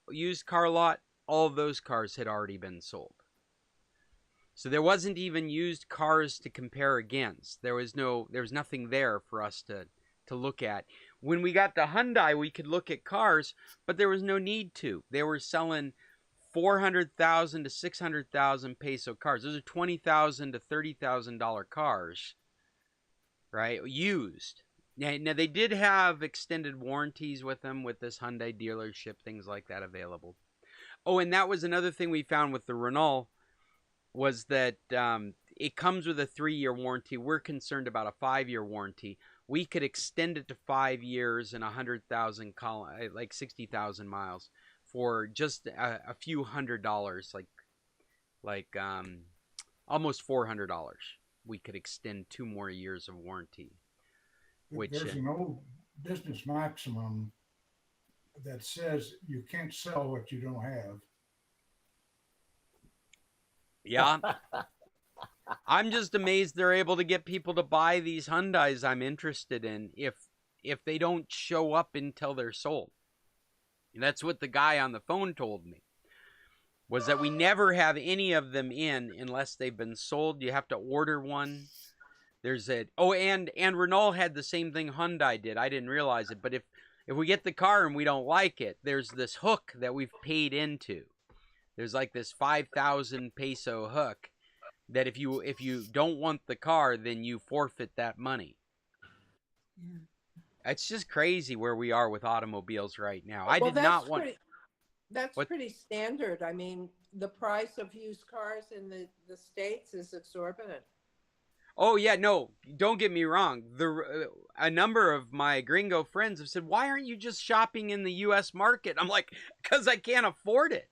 used car lot, all of those cars had already been sold. So there wasn't even used cars to compare against. There was nothing there for us to look at. When we got the Hyundai, we could look at cars, but there was no need to. They were selling 400,000 to 600,000 peso cars. Those are $20,000 to $30,000 cars, right? Used. Now, they did have extended warranties with them, with this Hyundai dealership, things like that available. Oh, and that was another thing we found with the Renault, was that it comes with a 3-year warranty. We're concerned about a 5-year warranty. We could extend it to 5 years and 100,000, like 60,000 miles for just a few $100, like almost $400. We could extend 2 more years of warranty.
There's an old business maximum that says you can't sell what you don't have.
Yeah. I'm just amazed they're able to get people to buy these Hyundais I'm interested in if they don't show up until they're sold. And that's what the guy on the phone told me, was that we never have any of them in unless they've been sold. You have to order one. And Renault had the same thing Hyundai did. I didn't realize it, but if we get the car and we don't like it, there's this hook that we've paid into. There's like this 5,000 peso hook that if you don't want the car, then you forfeit that money.
Yeah.
It's just crazy where we are with automobiles right now.
That's pretty standard. I mean, the price of used cars in the States is exorbitant.
Oh, yeah, no, don't get me wrong. A number of my gringo friends have said, why aren't you just shopping in the U.S. market? I'm like, because I can't afford it.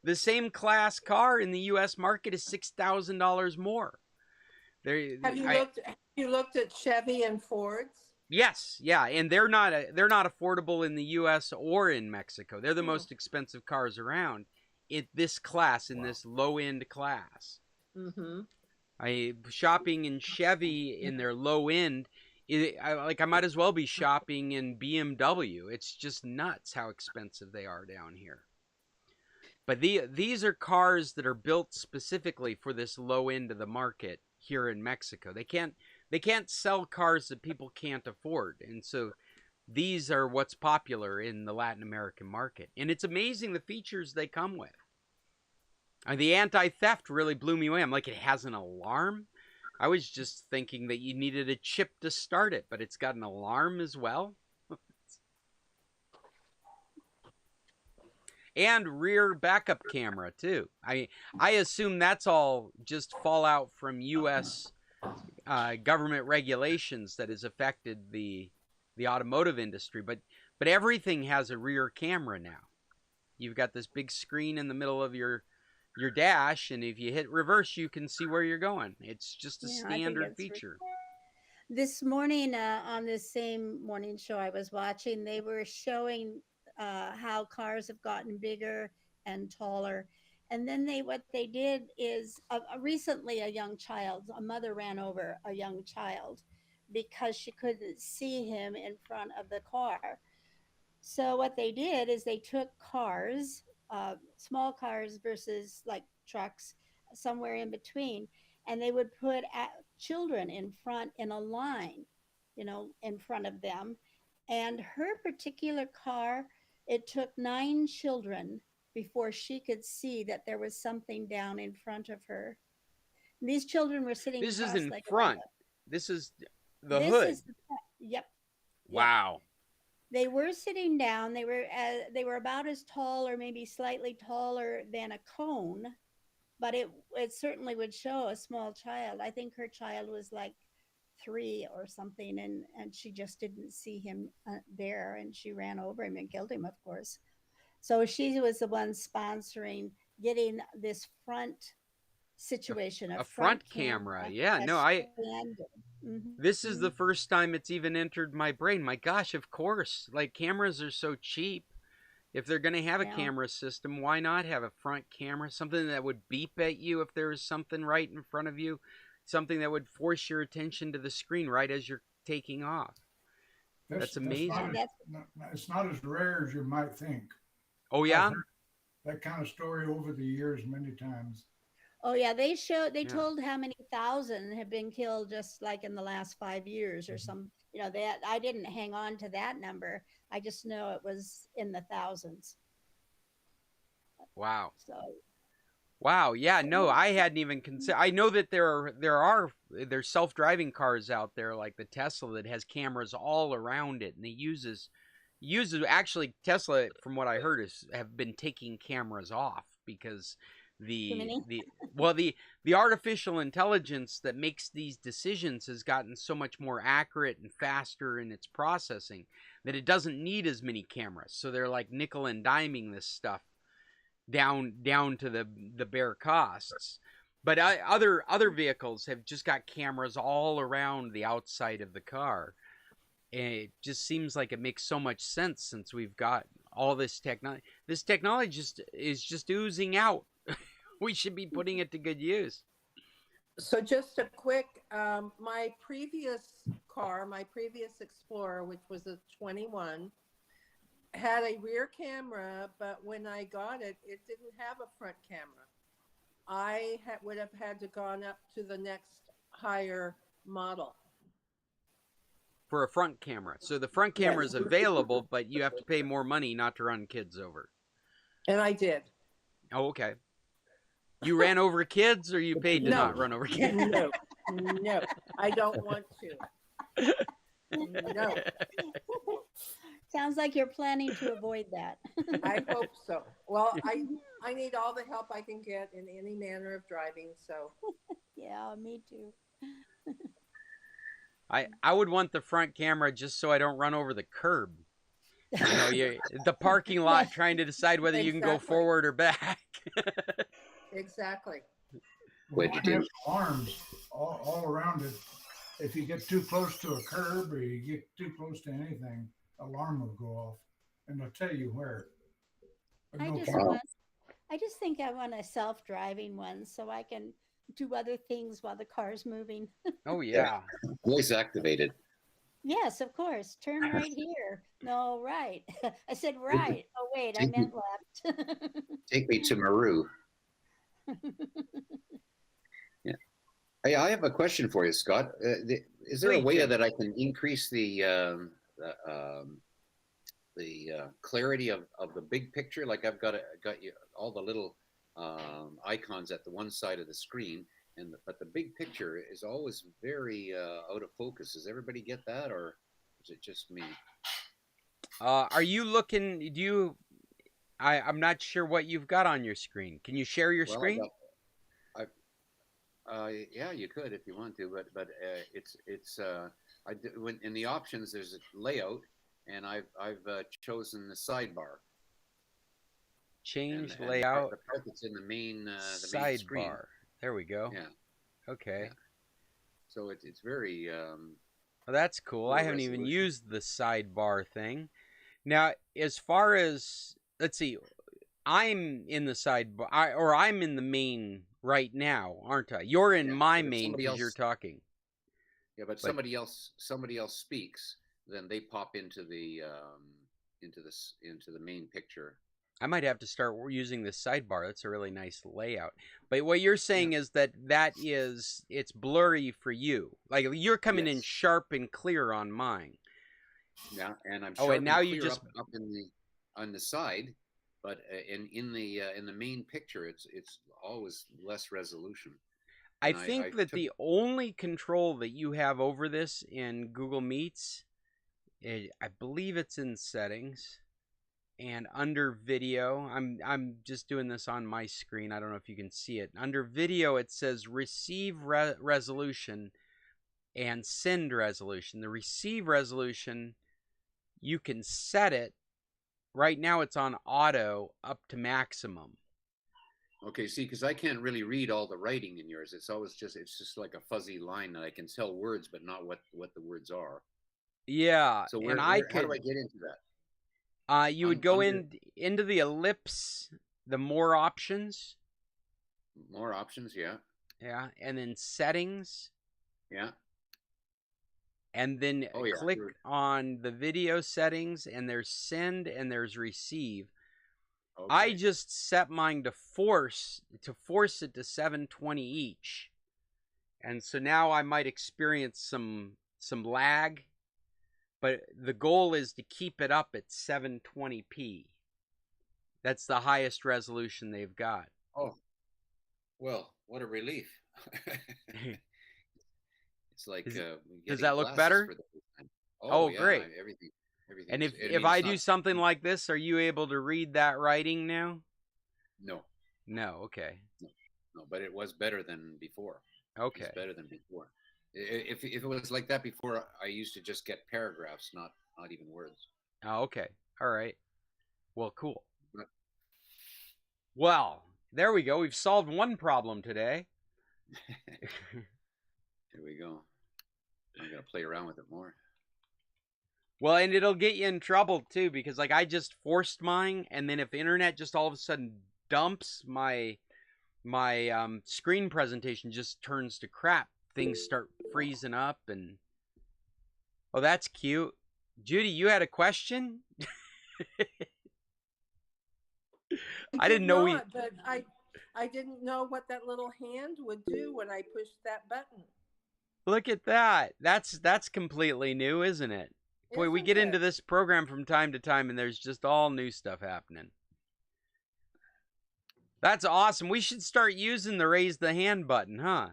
The same class car in the U.S. market is $6,000 more.
Have you looked at Chevy and Fords?
Yes, yeah, and they're not affordable in the U.S. or in Mexico. They're the most expensive cars around in this class, in this low-end class.
Mm-hmm.
Shopping in Chevy in their low end, I might as well be shopping in BMW. It's just nuts how expensive they are down here. But these are cars that are built specifically for this low end of the market here in Mexico. They can't sell cars that people can't afford, and so these are what's popular in the Latin American market. And it's amazing the features they come with. The anti-theft really blew me away. I'm like, it has an alarm. I was just thinking that you needed a chip to start it, but it's got an alarm as well. And rear backup camera too. I assume that's all just fallout from U.S. Government regulations that has affected the automotive industry. But everything has a rear camera now. You've got this big screen in the middle of your dash, and if you hit reverse, you can see where you're going. It's just a
Yeah, I think
standard
it's
feature.
this morning on this same morning show I was watching, they were showing how cars have gotten bigger and taller. And then what they did is recently a mother ran over a young child because she couldn't see him in front of the car. So what they did is they took cars, small cars versus like trucks, somewhere in between, and they would put children in front in a line, in front of them. And her particular car, it took 9 children before she could see that there was something down in front of her. And these children were sitting
This is
cross
in
legged.
front. This is the
This
hood.
is the front. Yep.
Wow.
They were sitting down. They were about as tall or maybe slightly taller than a cone, but it certainly would show a small child. I think her child was like 3 or something, and she just didn't see him there, and she ran over him and killed him, of course. So she was the one sponsoring getting this front situation,
A front camera. Yeah, no, this is the first time it's even entered my brain. My gosh, of course. Like, cameras are so cheap. If they're going to have a camera system, why not have a front camera? Something that would beep at you if there was something right in front of you. Something that would force your attention to the screen right as you're taking off. That's amazing.
It's not as rare as you might think.
Oh, yeah?
I've heard that kind of story over the years many times.
Oh yeah, they told how many thousand have been killed just like in the last 5 years or some, that I didn't hang on to that number. I just know it was in the thousands.
Wow.
So
wow, yeah, no, I hadn't even considered. I know that there's self-driving cars out there like the Tesla that has cameras all around it, and it uses actually Tesla, from what I heard, have been taking cameras off because the artificial intelligence that makes these decisions has gotten so much more accurate and faster in its processing that it doesn't need as many cameras. So they're like nickel and diming this stuff down to the bare costs. But other vehicles have just got cameras all around the outside of the car. And it just seems like it makes so much sense since we've got all this technology. This technology is just oozing out. We should be putting it to good use.
So just a quick, my previous car, my previous Explorer, which was a 21, had a rear camera, but when I got it, it didn't have a front camera. I would have had to gone up to the next higher model.
For a front camera. So the front camera is available, but you have to pay more money not to run kids over.
And I did.
Oh, okay. You ran over kids, or you paid to not run over kids?
No, I don't want to. No.
Sounds like you're planning to avoid that.
I hope so. Well, I need all the help I can get in any manner of driving, so.
Yeah, me too.
I would want the front camera just so I don't run over the curb. The parking lot trying to decide whether you can go forward or back.
Exactly.
Well, it has alarms all around it. If you get too close to a curb or you get too close to anything, alarm will go off, and they'll tell you where.
I just think I want a self-driving one so I can do other things while the car's moving.
Oh yeah.
Voice activated.
Yes, of course. Turn right here. No, right. I said right. Oh wait, I meant left.
Take me to Maru. Yeah. Hey, I have a question for you, Scott. Is there a way that I can increase the clarity of the big picture? Like I've got you all the little icons at the one side of the screen, but the big picture is always very out of focus. Does everybody get that, or is it just me?
Are you looking? Do you? I'm not sure what you've got on your screen. Can you share your
Well,
screen?
yeah, you could if you want to, but when in the options there's a layout, and I've chosen the sidebar.
Change
And
layout.
the part that's in the main
sidebar.
screen.
There we go.
Yeah.
Okay.
Yeah. So it's very.
Well, that's cool. I haven't even
resolution.
used the sidebar thing. Now, as far as let's see, I'm in the sidebar, I'm in the main right now, aren't I? You're in my main because you're talking.
Yeah, but somebody else speaks, then they pop into the main picture.
I might have to start using this sidebar. That's a really nice layout. But what you're saying is that it's blurry for you. Like you're coming in sharp and clear on mine.
Yeah, and I'm
and now you just
up on the side, but in the main picture, it's always less resolution.
I think that the only control that you have over this in Google Meets, I believe it's in settings. And under video, I'm just doing this on my screen. I don't know if you can see it. Under video, it says receive resolution and send resolution. The receive resolution, you can set it. Right now, it's on auto up to maximum.
Okay, see, because I can't really read all the writing in yours. It's just like a fuzzy line that I can tell words, but not what the words are.
Yeah.
So
how
do I get into that?
You would go into the ellipse, the more options.
More options, yeah.
Yeah, and then settings.
Yeah.
And then click on the video settings, and there's send and there's receive. Okay. I just set mine to force it to 720 each. And so now I might experience some lag. But the goal is to keep it up at 720p. That's the highest resolution they've got.
Oh, well, what a relief. It's like
does that look better? Oh, yeah,
great. Everything.
And if I do something like this, are you able to read that writing now?
No.
No, okay.
No, but it was better than before.
Okay.
It's better than before. If it was like that before, I used to just get paragraphs, not even words.
Oh, okay. All right. Well, cool. Well, there we go. We've solved one problem today.
Here we go. I'm going to play around with it more.
Well, and it'll get you in trouble, too, because, like, I just forced mine, and then if the internet just all of a sudden dumps, my screen presentation just turns to crap. Things start freezing up, and... Oh, that's cute. Judy, you had a question? I didn't know
but I didn't know what that little hand would do when I pushed that button.
Look at that. That's completely new, isn't it? Boy, we get into this program from time to time, and there's just all new stuff happening. That's awesome. We should start using the raise the hand button, huh?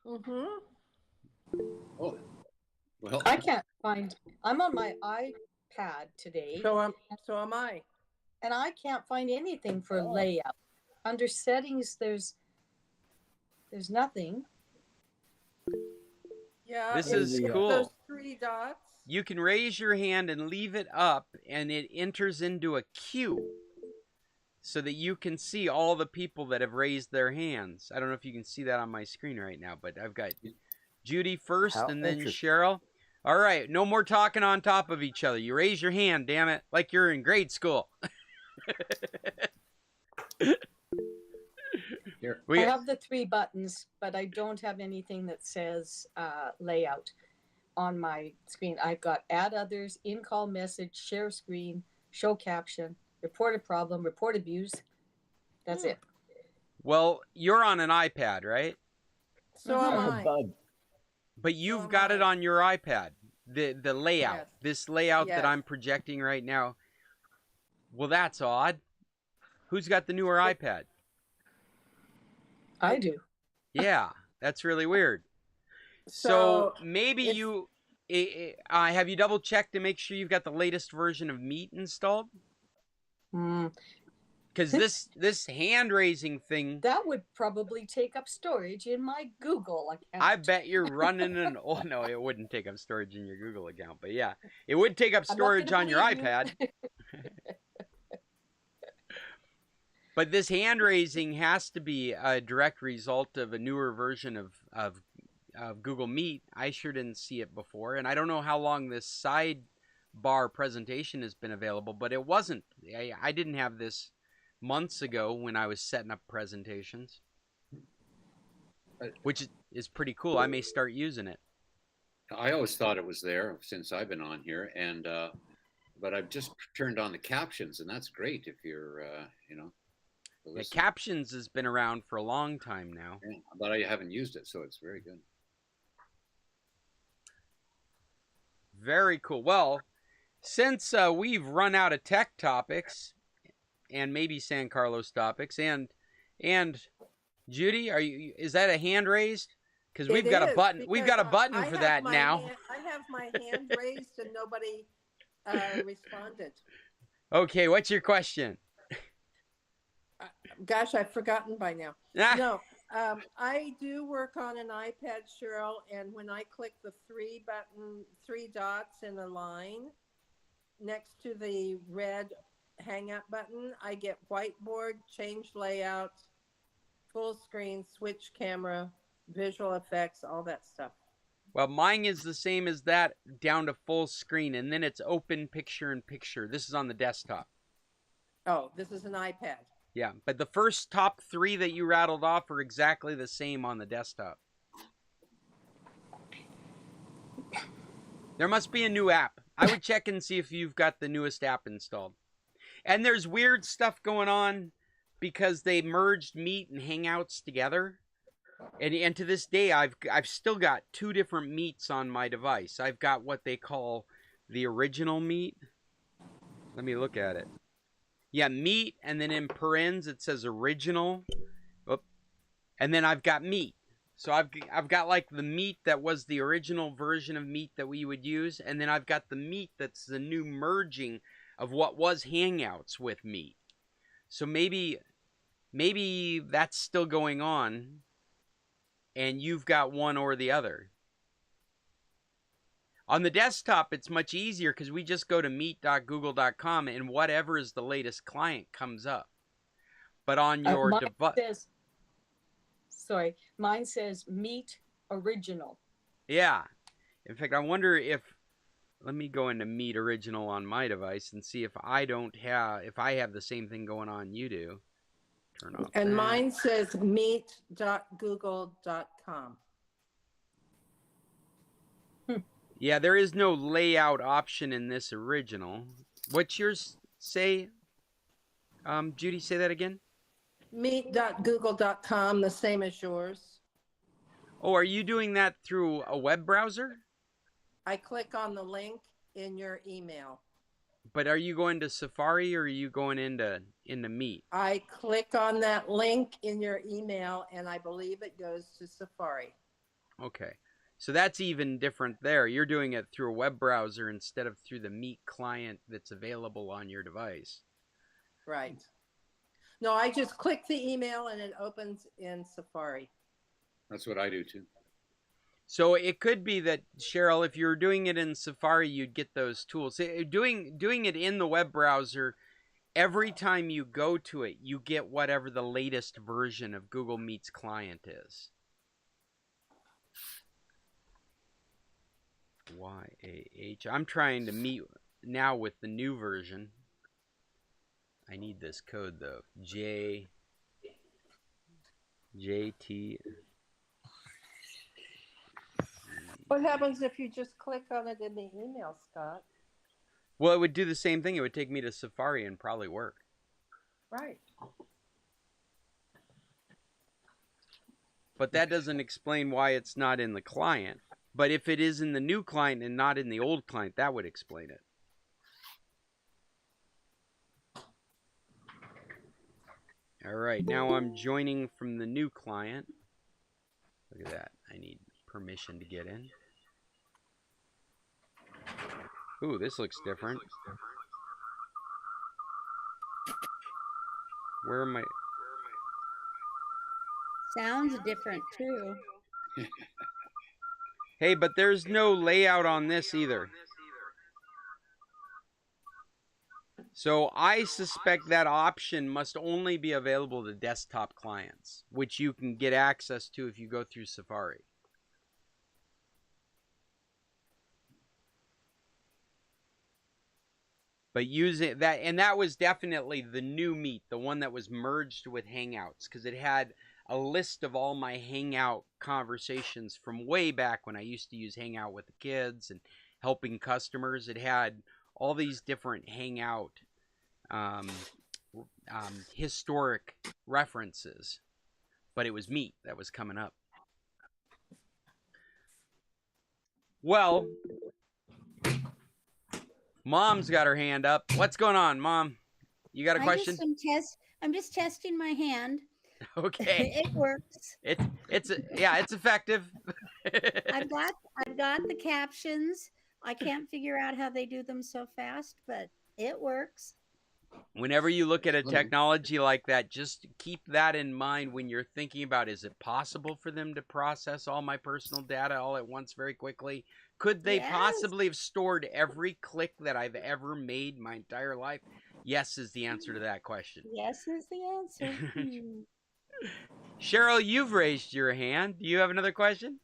Mm-hmm.
Oh, well.
I can't find. I'm on my iPad today.
So am I.
And I can't find anything for layout. Under settings, there's nothing.
Yeah,
this is cool.
Those 3 dots.
You can raise your hand and leave it up, and it enters into a queue so that you can see all the people that have raised their hands. I don't know if you can see that on my screen right now, but I've got Judy first and then Cheryl. All right, no more talking on top of each other. You raise your hand, damn it, like you're in grade school.
I have the 3 buttons, but I don't have anything that says layout on my screen. I've got add others, in-call message, share screen, show caption, report a problem, report abuse. That's it.
Well, you're on an iPad, right?
So am I.
But you've got it on your iPad. The layout. Yes. This layout that I'm projecting right now. Well, that's odd. Who's got the newer iPad?
I do.
Yeah. That's really weird. So
So
maybe
it's-
you have you double checked to make sure you've got the latest version of Meet installed?
Mm,
Because this hand raising thing,
that would probably take up storage in my Google account.
I bet you're running an. Oh no, it wouldn't take up storage in your Google account, but yeah, it would take up
I'm not
storage
gonna
on your
believe you.
iPad. But this hand raising has to be a direct result of a newer version of Google Meet. I sure didn't see it before, and I don't know how long this sidebar presentation has been available, but it wasn't. I didn't have this months ago when I was setting up presentations, which is pretty cool. I may start using it.
I always thought it was there since I've been on here, and but I've just turned on the captions, and that's great if you're, you know.
Yeah, captions has been around for a long time now.
Yeah, but I haven't used it, so it's very good.
Very cool. Well, since we've run out of tech topics and maybe San Carlos topics, and Judy, is that a hand raised? Because we've got a button. We've got a button for that now.
I have my hand raised and nobody responded.
Okay, what's your question?
Gosh, I've forgotten by now.
Ah,
No, I do work on an iPad, Cheryl, and when I click the three dots in a line next to the red hang up button, I get whiteboard, change layout, full screen, switch camera, visual effects, all that stuff.
well, mine is the same as that, down to full screen, and then it's open picture in picture. This is on the desktop.
Oh, this is an iPad.
Yeah, but the first top three that you rattled off are exactly the same on the desktop. There must be a new app. I would check and see if you've got the newest app installed. And there's weird stuff going on because they merged Meet and Hangouts together. And to this day, I've still got two different Meets on my device. I've got what they call the original Meet. Let me look at it. Yeah, Meet, and then in parens it says original. Oop. And then I've got Meet. So I've got like the Meet that was the original version of Meet that we would use, and then I've got the Meet that's the new merging of what was Hangouts with Meet. So maybe that's still going on, and you've got one or the other. On the desktop, it's much easier because we just go to meet.google.com and whatever is the latest client comes up. But on your device...
Mine says Meet Original.
Yeah. In fact, I wonder if... Let me go into Meet Original on my device and see if I have the same thing going on you do. Turn off
And
that.
mine says meet.google.com.
Yeah, there is no layout option in this original. What's yours say? Judy, say that again.
Meet.google.com, the same as yours.
Oh, are you doing that through a web browser?
I click on the link in your email.
But are you going to Safari or are you going into Meet?
I click on that link in your email, and I believe it goes to Safari.
Okay. So that's even different there. You're doing it through a web browser instead of through the Meet client that's available on your device.
Right. No, I just click the email and it opens in Safari.
That's what I do too.
So it could be that, Cheryl, if you're doing it in Safari, you'd get those tools. Doing it in the web browser, every time you go to it, you get whatever the latest version of Google Meet's client is. YAH. I'm trying to meet now with the new version. I need this code though. JT.
What happens if you just click on it in the email, Scott?
Well, it would do the same thing. It would take me to Safari and probably work.
Right.
But that doesn't explain why it's not in the client. But if it is in the new client and not in the old client, that would explain it. All right, now I'm joining from the new client. Look at need permission to get in. Ooh, this looks different. Where am I?
Sounds different too.
Hey, but there's no layout on this either. So I suspect that option must only be available to desktop clients, which you can get access to if you go through Safari. But using that, and that was definitely the new Meet, the one that was merged with Hangouts, because it had a list of all my Hangout conversations from way back when I used to use Hangout with the kids and helping customers. It had all these different Hangout historic references, but it was Meet that was coming up. Well, Mom's got her hand up. What's going on, Mom? You got a question?
I'm just testing my hand.
Okay.
It works.
It's effective.
I've got the captions. I can't figure out how they do them so fast, but it works.
Whenever you look at a technology like that, just keep that in mind when you're thinking about, is it possible for them to process all my personal data all at once very quickly? Could they possibly have stored every click that I've ever made my entire life? Yes is the answer to that question.
Yes is the answer.
Cheryl, you've raised your hand. Do you have another question?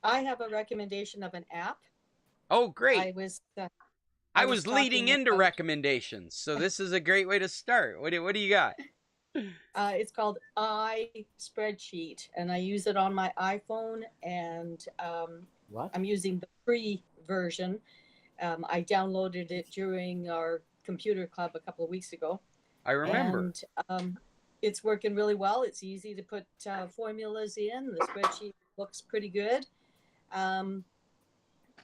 I have a recommendation of an app.
Oh, great.
I
was leading into recommendations, so this is a great way to start. What do you got?
It's called iSpreadsheet, and I use it on my iPhone, and I'm using the free version. I downloaded it during our computer club a couple of weeks ago.
I remember.
And it's working really well. It's easy to put formulas in. The spreadsheet looks pretty good.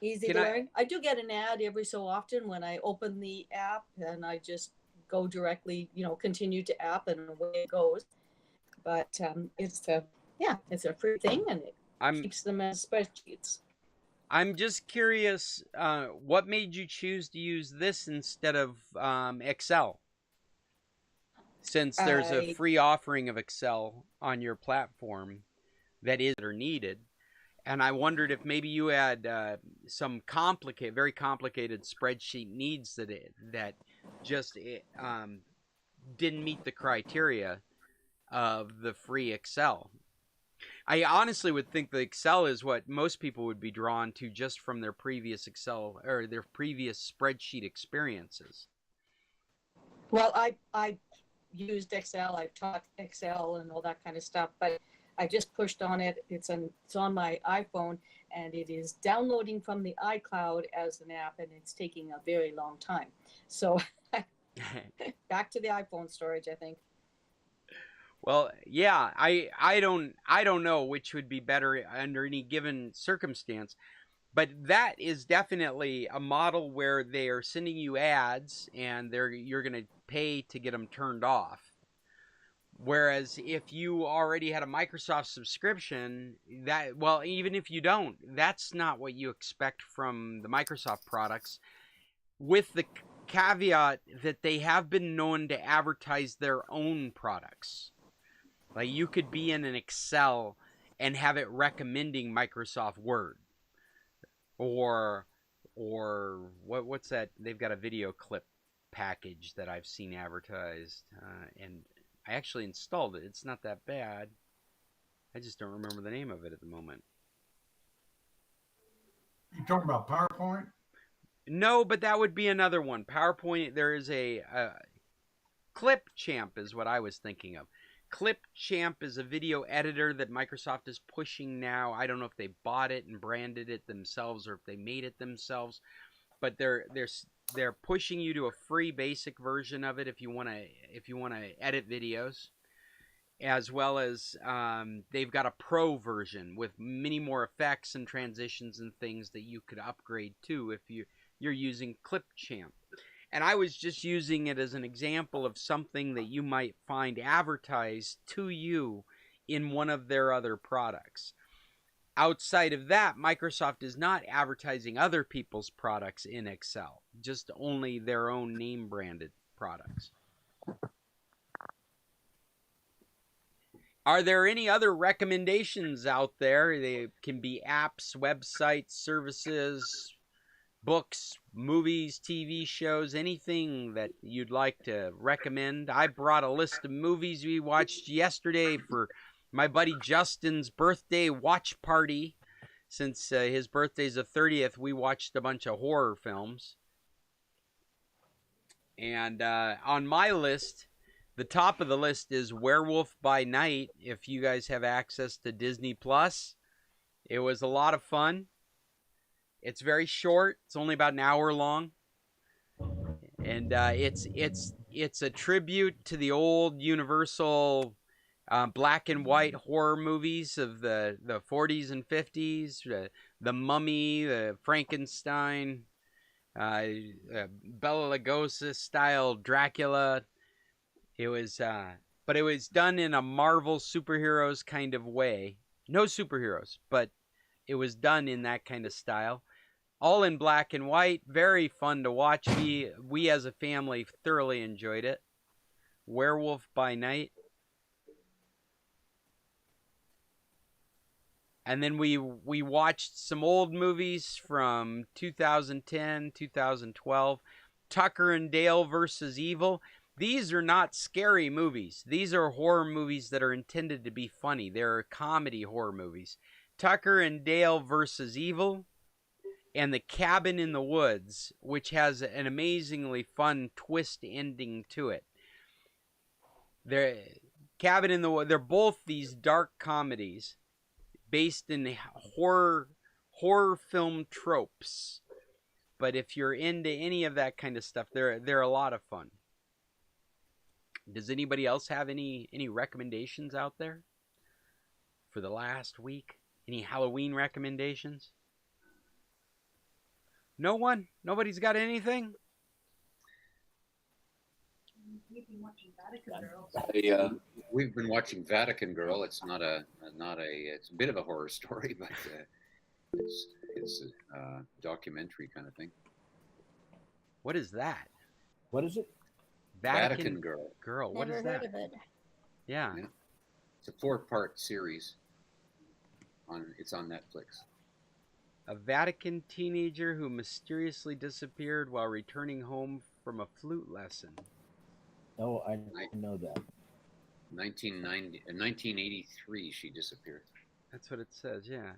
Easy to learn. I do get an ad every so often when I open the app, and I just go directly, continue to app, and away it goes. But it's a free thing, and it keeps them as spreadsheets.
I'm just curious, what made you choose to use this instead of Excel? Since there's a free offering of Excel on your platform that are needed. And I wondered if maybe you had some very complicated spreadsheet needs that just didn't meet the criteria of the free Excel. I honestly would think the Excel is what most people would be drawn to just from their previous Excel or their previous spreadsheet experiences.
Well, I used Excel. I've taught Excel and all that kind of stuff, but I just pushed on it. It's on my iPhone, and it is downloading from the iCloud as an app, and it's taking a very long time. So back to the iPhone storage, I think.
Well, yeah, I don't know which would be better under any given circumstance, but that is definitely a model where they are sending you ads and you're going to pay to get them turned off. Whereas if you already had a Microsoft subscription, even if you don't, that's not what you expect from the Microsoft products, with the caveat that they have been known to advertise their own products. Like you could be in an Excel and have it recommending Microsoft Word. Or what's that? They've got a video clip package that I've seen advertised, and I actually installed it. It's not that bad. I just don't remember the name of it at the moment.
You talking about PowerPoint?
No, but that would be another one. PowerPoint, there is a Clipchamp is what I was thinking of. Clipchamp is a video editor that Microsoft is pushing now. I don't know if they bought it and branded it themselves or if they made it themselves, but they're pushing you to a free basic version of it if you want to edit videos, as well as they've got a pro version with many more effects and transitions and things that you could upgrade to if you're using Clipchamp. And I was just using it as an example of something that you might find advertised to you in one of their other products. outside of that, Microsoft is not advertising other people's products in Excel, just only their own name branded products. Are there any other recommendations out there? They can be apps, websites, services, books, movies, TV shows, anything that you'd like to recommend. I brought a list of movies we watched yesterday for my buddy Justin's birthday watch party. Since his birthday's the 30th, we watched a bunch of horror films. And on my list, the top of the list is Werewolf by Night. If you guys have access to Disney Plus, it was a lot of fun. It's very short. It's only about an hour long, and it's a tribute to the old Universal black and white horror movies of the 40s and 50s. The Mummy, the Frankenstein, Bela Lugosi style Dracula. It was, but it was done in a Marvel superheroes kind of way. No superheroes, but it was done in that kind of style. All in black and white. Very fun to watch. We as a family thoroughly enjoyed it. Werewolf by Night. And then we watched some old movies from 2010, 2012. Tucker and Dale versus Evil. These are not scary movies. These are horror movies that are intended to be funny. They're comedy horror movies. Tucker and Dale versus Evil, and The Cabin in the Woods, which has an amazingly fun twist ending to it. Cabin in the Woods, they're both these dark comedies based in horror film tropes. But if you're into any of that kind of stuff, they're a lot of fun. Does anybody else have any recommendations out there for the last week? Any Halloween recommendations? No one? Nobody's got anything?
We've been watching Vatican Girl. It's it's a bit of a horror story, but it's a documentary kind of thing.
What is that?
What is it?
Vatican Girl.
What
Never
is
heard
that?
of it.
Yeah.
It's a 4-part series. It's on Netflix.
A Vatican teenager who mysteriously disappeared while returning home from a flute lesson.
Oh, I know that.
1983, she disappeared.
That's what it says, yeah.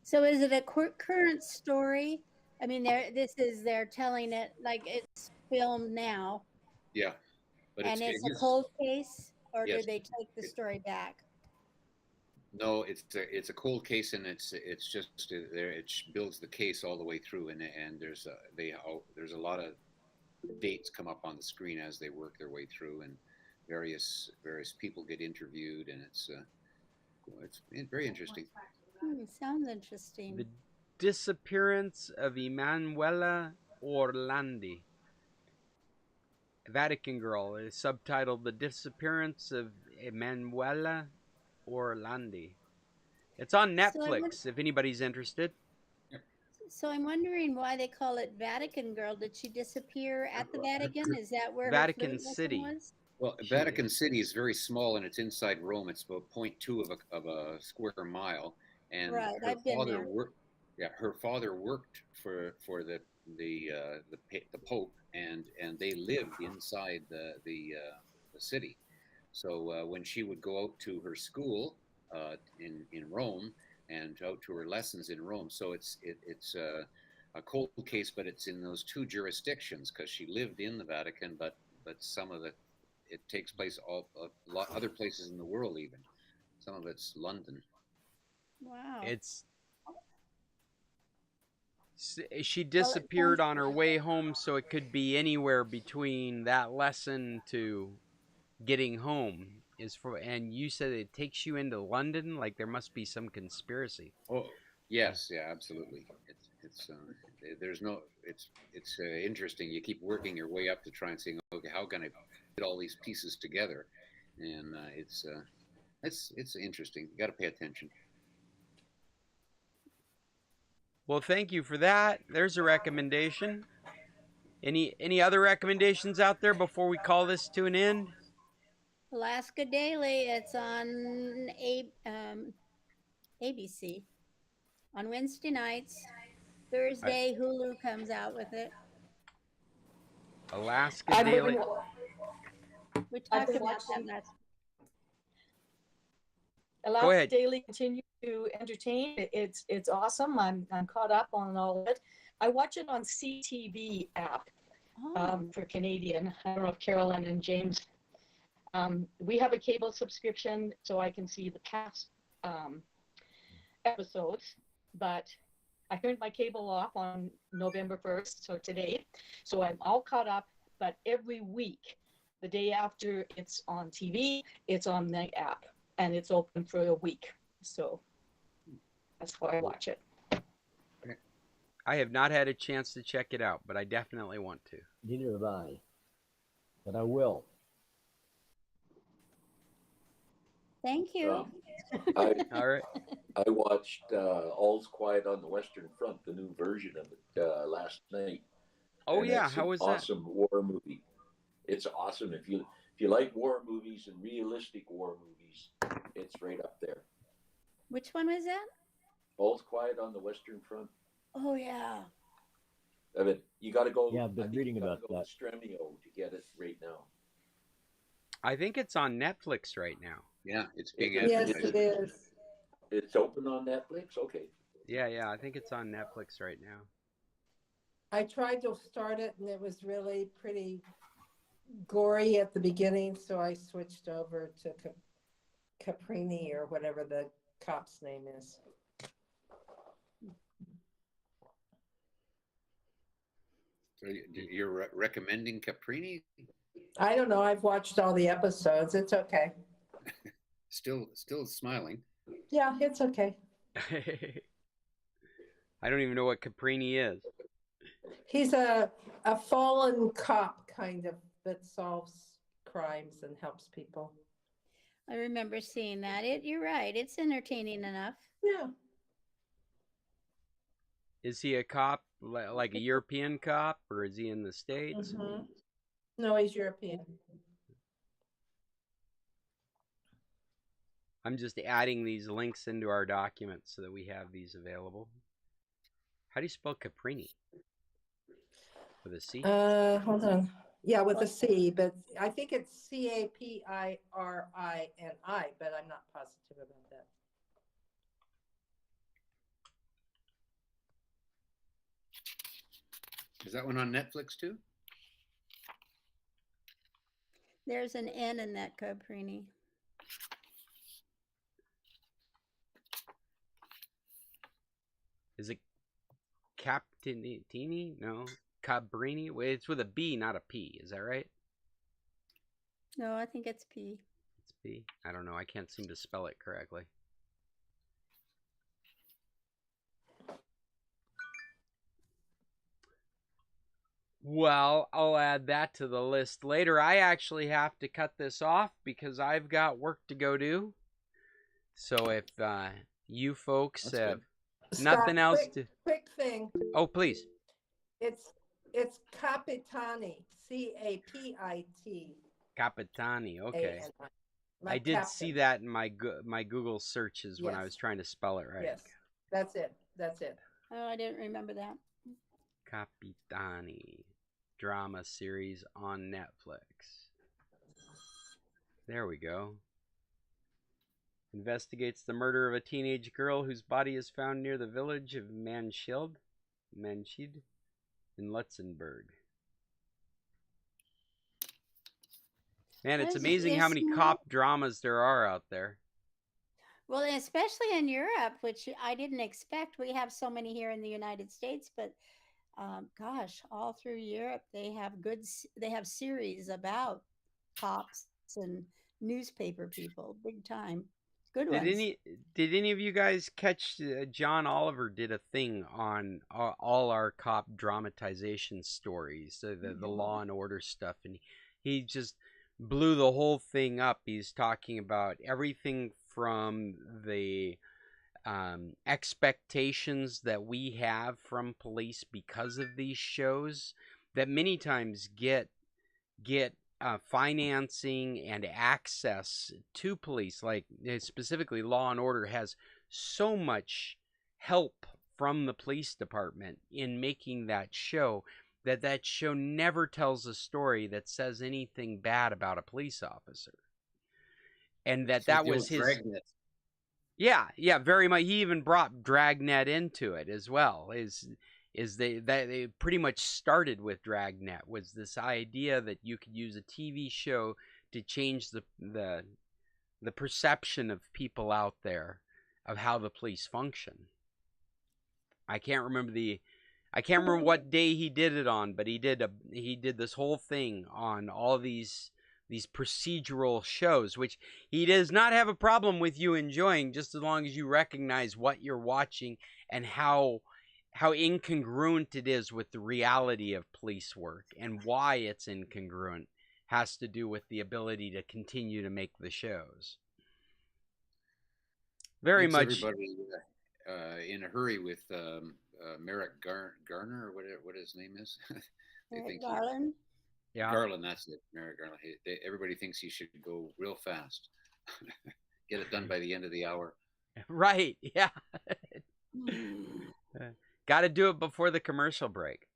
So is it a current story? I mean, they're telling it like it's filmed now,
Yeah, but
and it's
it
a
is-
cold case, or
Yes.
do they take the story back?
No, it's a cold case, and it's just there. It builds the case all the way through, and there's a lot of dates come up on the screen as they work their way through, and various people get interviewed, and it's very interesting.
Sounds interesting.
The disappearance of Emanuela Orlandi. Vatican Girl is subtitled The Disappearance of Emanuela Orlandi. It's on Netflix if anybody's interested.
So I'm wondering why they call it Vatican Girl. Did she disappear at the Vatican? Is that where
Vatican
her flute lesson
City.
was?
Well, Vatican City is very small, and it's inside Rome. It's about 0.2 of a square mile. And
Right,
her
I've been
father
there.
her father worked for the Pope, and they lived inside the city. So when she would go out to her school in Rome and out to her lessons in Rome, so it's a cold case, but it's in those two jurisdictions because she lived in the Vatican, but some of it takes place a lot other places in the world, even some of it's London.
Wow.
She disappeared on her way home, so it could be anywhere between that lesson to getting home. And you said it takes you into London, like there must be some conspiracy.
Oh, yes, yeah, absolutely. It's interesting. You keep working your way up to try and say, okay, how can I put all these pieces together? And it's interesting. You got to pay attention.
Well, thank you for that. There's a recommendation. Any other recommendations out there before we call this to an end?
Alaska Daily. It's on ABC on Wednesday nights. Thursday, Hulu comes out with it.
Alaska
I've
Daily.
been,
We
I've
talked
been
about that
watching
last.
Go
Alaska
ahead.
Daily continue to entertain. It's awesome. I'm caught up on all of it. I watch it on CTV app
Oh,
for Canadian. I don't know if Carolyn and James. We have a cable subscription, so I can see the past episodes. But I turned my cable off on November 1st, so today. So I'm all caught up. But every week, the day after it's on TV, it's on the app, and it's open for a week. So that's why I watch it.
I have not had a chance to check it out, but I definitely want to.
Neither have I, but I will.
thank you.
I
All right.
I watched All's Quiet on the Western Front, the new version of it last night.
Oh
And
yeah,
it's
how
an
was that?
awesome war movie. It's awesome if you like war movies and realistic war movies. It's right up there.
Which one was that?
All's Quiet on the Western Front.
Oh yeah.
I mean, you got to go.
Yeah, I've been
I think
reading
you gotta
about
go
that.
to Stremio to get it right now.
I think it's on Netflix right now.
Yeah, it's being
Yes,
advertised.
it is.
It's open on Netflix. Okay.
Yeah, I think it's on Netflix right now.
I tried to start it and it was really pretty gory at the beginning, so I switched over to Caprini or whatever the cop's name is.
So you're recommending Caprini?
I don't know. I've watched all the episodes. It's okay.
Still smiling.
Yeah, it's okay.
I don't even know what Caprini is.
He's a fallen cop kind of that solves crimes and helps people.
I remember seeing that. You're right. It's entertaining enough.
Yeah.
Is he a cop, like a European cop, or is he in the States?
Mm-hmm. No, he's European.
I'm just adding these links into our documents so that we have these available. How do you spell Caprini? With a C?
Hold on. Yeah, with a C, but I think it's Caprini, but I'm not positive about that.
Is that one on Netflix too?
There's an N in that Caprini.
Is it Captini? No. Cabrini? Wait, it's with a B, not a P. Is that right?
No, I think it's P.
It's B. I don't know. I can't seem to spell it correctly. Well, I'll add that to the list later. I actually have to cut this off because I've got work to go do. So if you folks have nothing else to...
Quick thing.
Oh, please.
It's Capitani. Capit.
Capitani. Okay. I did see that in my Google searches when I was trying to spell it right.
Yes, that's it.
Oh, I didn't remember that.
Capitani drama series on Netflix. There we go. Investigates the murder of a teenage girl whose body is found near the village of Manchid in Luxembourg. Man, it's amazing how many cop dramas there are out there.
Well, especially in Europe, which I didn't expect. We have so many here in the United States, but gosh, all through Europe, they have series about cops and newspaper people, big time. Good ones.
Did any of you guys catch John Oliver did a thing on all our cop dramatization stories, the Law and Order stuff, and he just blew the whole thing up. He's talking about everything from the expectations that we have from police because of these shows that many times get financing and access to police. Like specifically, Law and Order has so much help from the police department in making that show that show never tells a story that says anything bad about a police officer. And
It's
that
like the
was
old
his.
Dragnet.
Yeah, very much. He even brought Dragnet into it as well. They pretty much started with Dragnet, was this idea that you could use a TV show to change the perception of people out there of how the police function. I can't remember what day he did it on, but he did this whole thing on all these procedural shows, which he does not have a problem with you enjoying, just as long as you recognize what you're watching and how incongruent it is with the reality of police work, and why it's incongruent has to do with the ability to continue to make the shows. Very much.
Everybody in a hurry with Merrick Garner, or what his name is. They think
Garland.
Yeah,
Garland, that's it. Merrick Garland. Everybody thinks he should go real fast. Get it done by the end of the hour.
right. Yeah. Got to do it before the commercial break.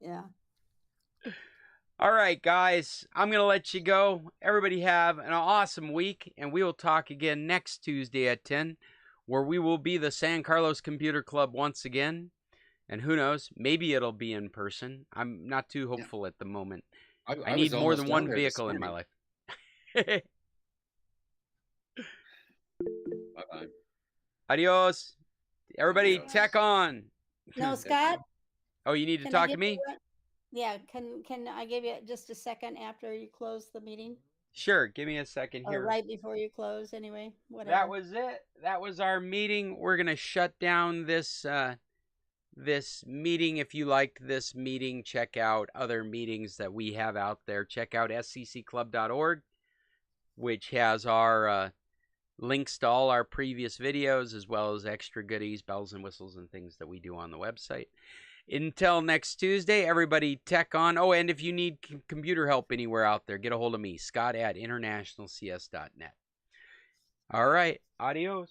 Yeah.
All right, guys, I'm going to let you go. Everybody have an awesome week, and we will talk again next Tuesday at 10, where we will be the San Carlos Computer Club once again. And who knows, maybe it'll be in person. I'm not too hopeful at the moment. I need more than one vehicle in my life.
Bye-bye.
Adios. Everybody,
Adios.
tech on.
No, Scott.
Oh, you need to
Can I
talk to
give
me?
you Yeah. Can I give you just a second after you close the meeting,
Sure, give me a second
or
here.
right before you close? Anyway, whatever.
That was it. That was our meeting. We're going to shut down this meeting. If you liked this meeting, check out other meetings that we have out there. Check out sccclub.org, which has our links to all our previous videos, as well as extra goodies, bells and whistles, and things that we do on the website. Until next Tuesday, everybody tech on. Oh, and if you need computer help anywhere out there, get a hold of me, Scott at internationalcs.net. All right, adios.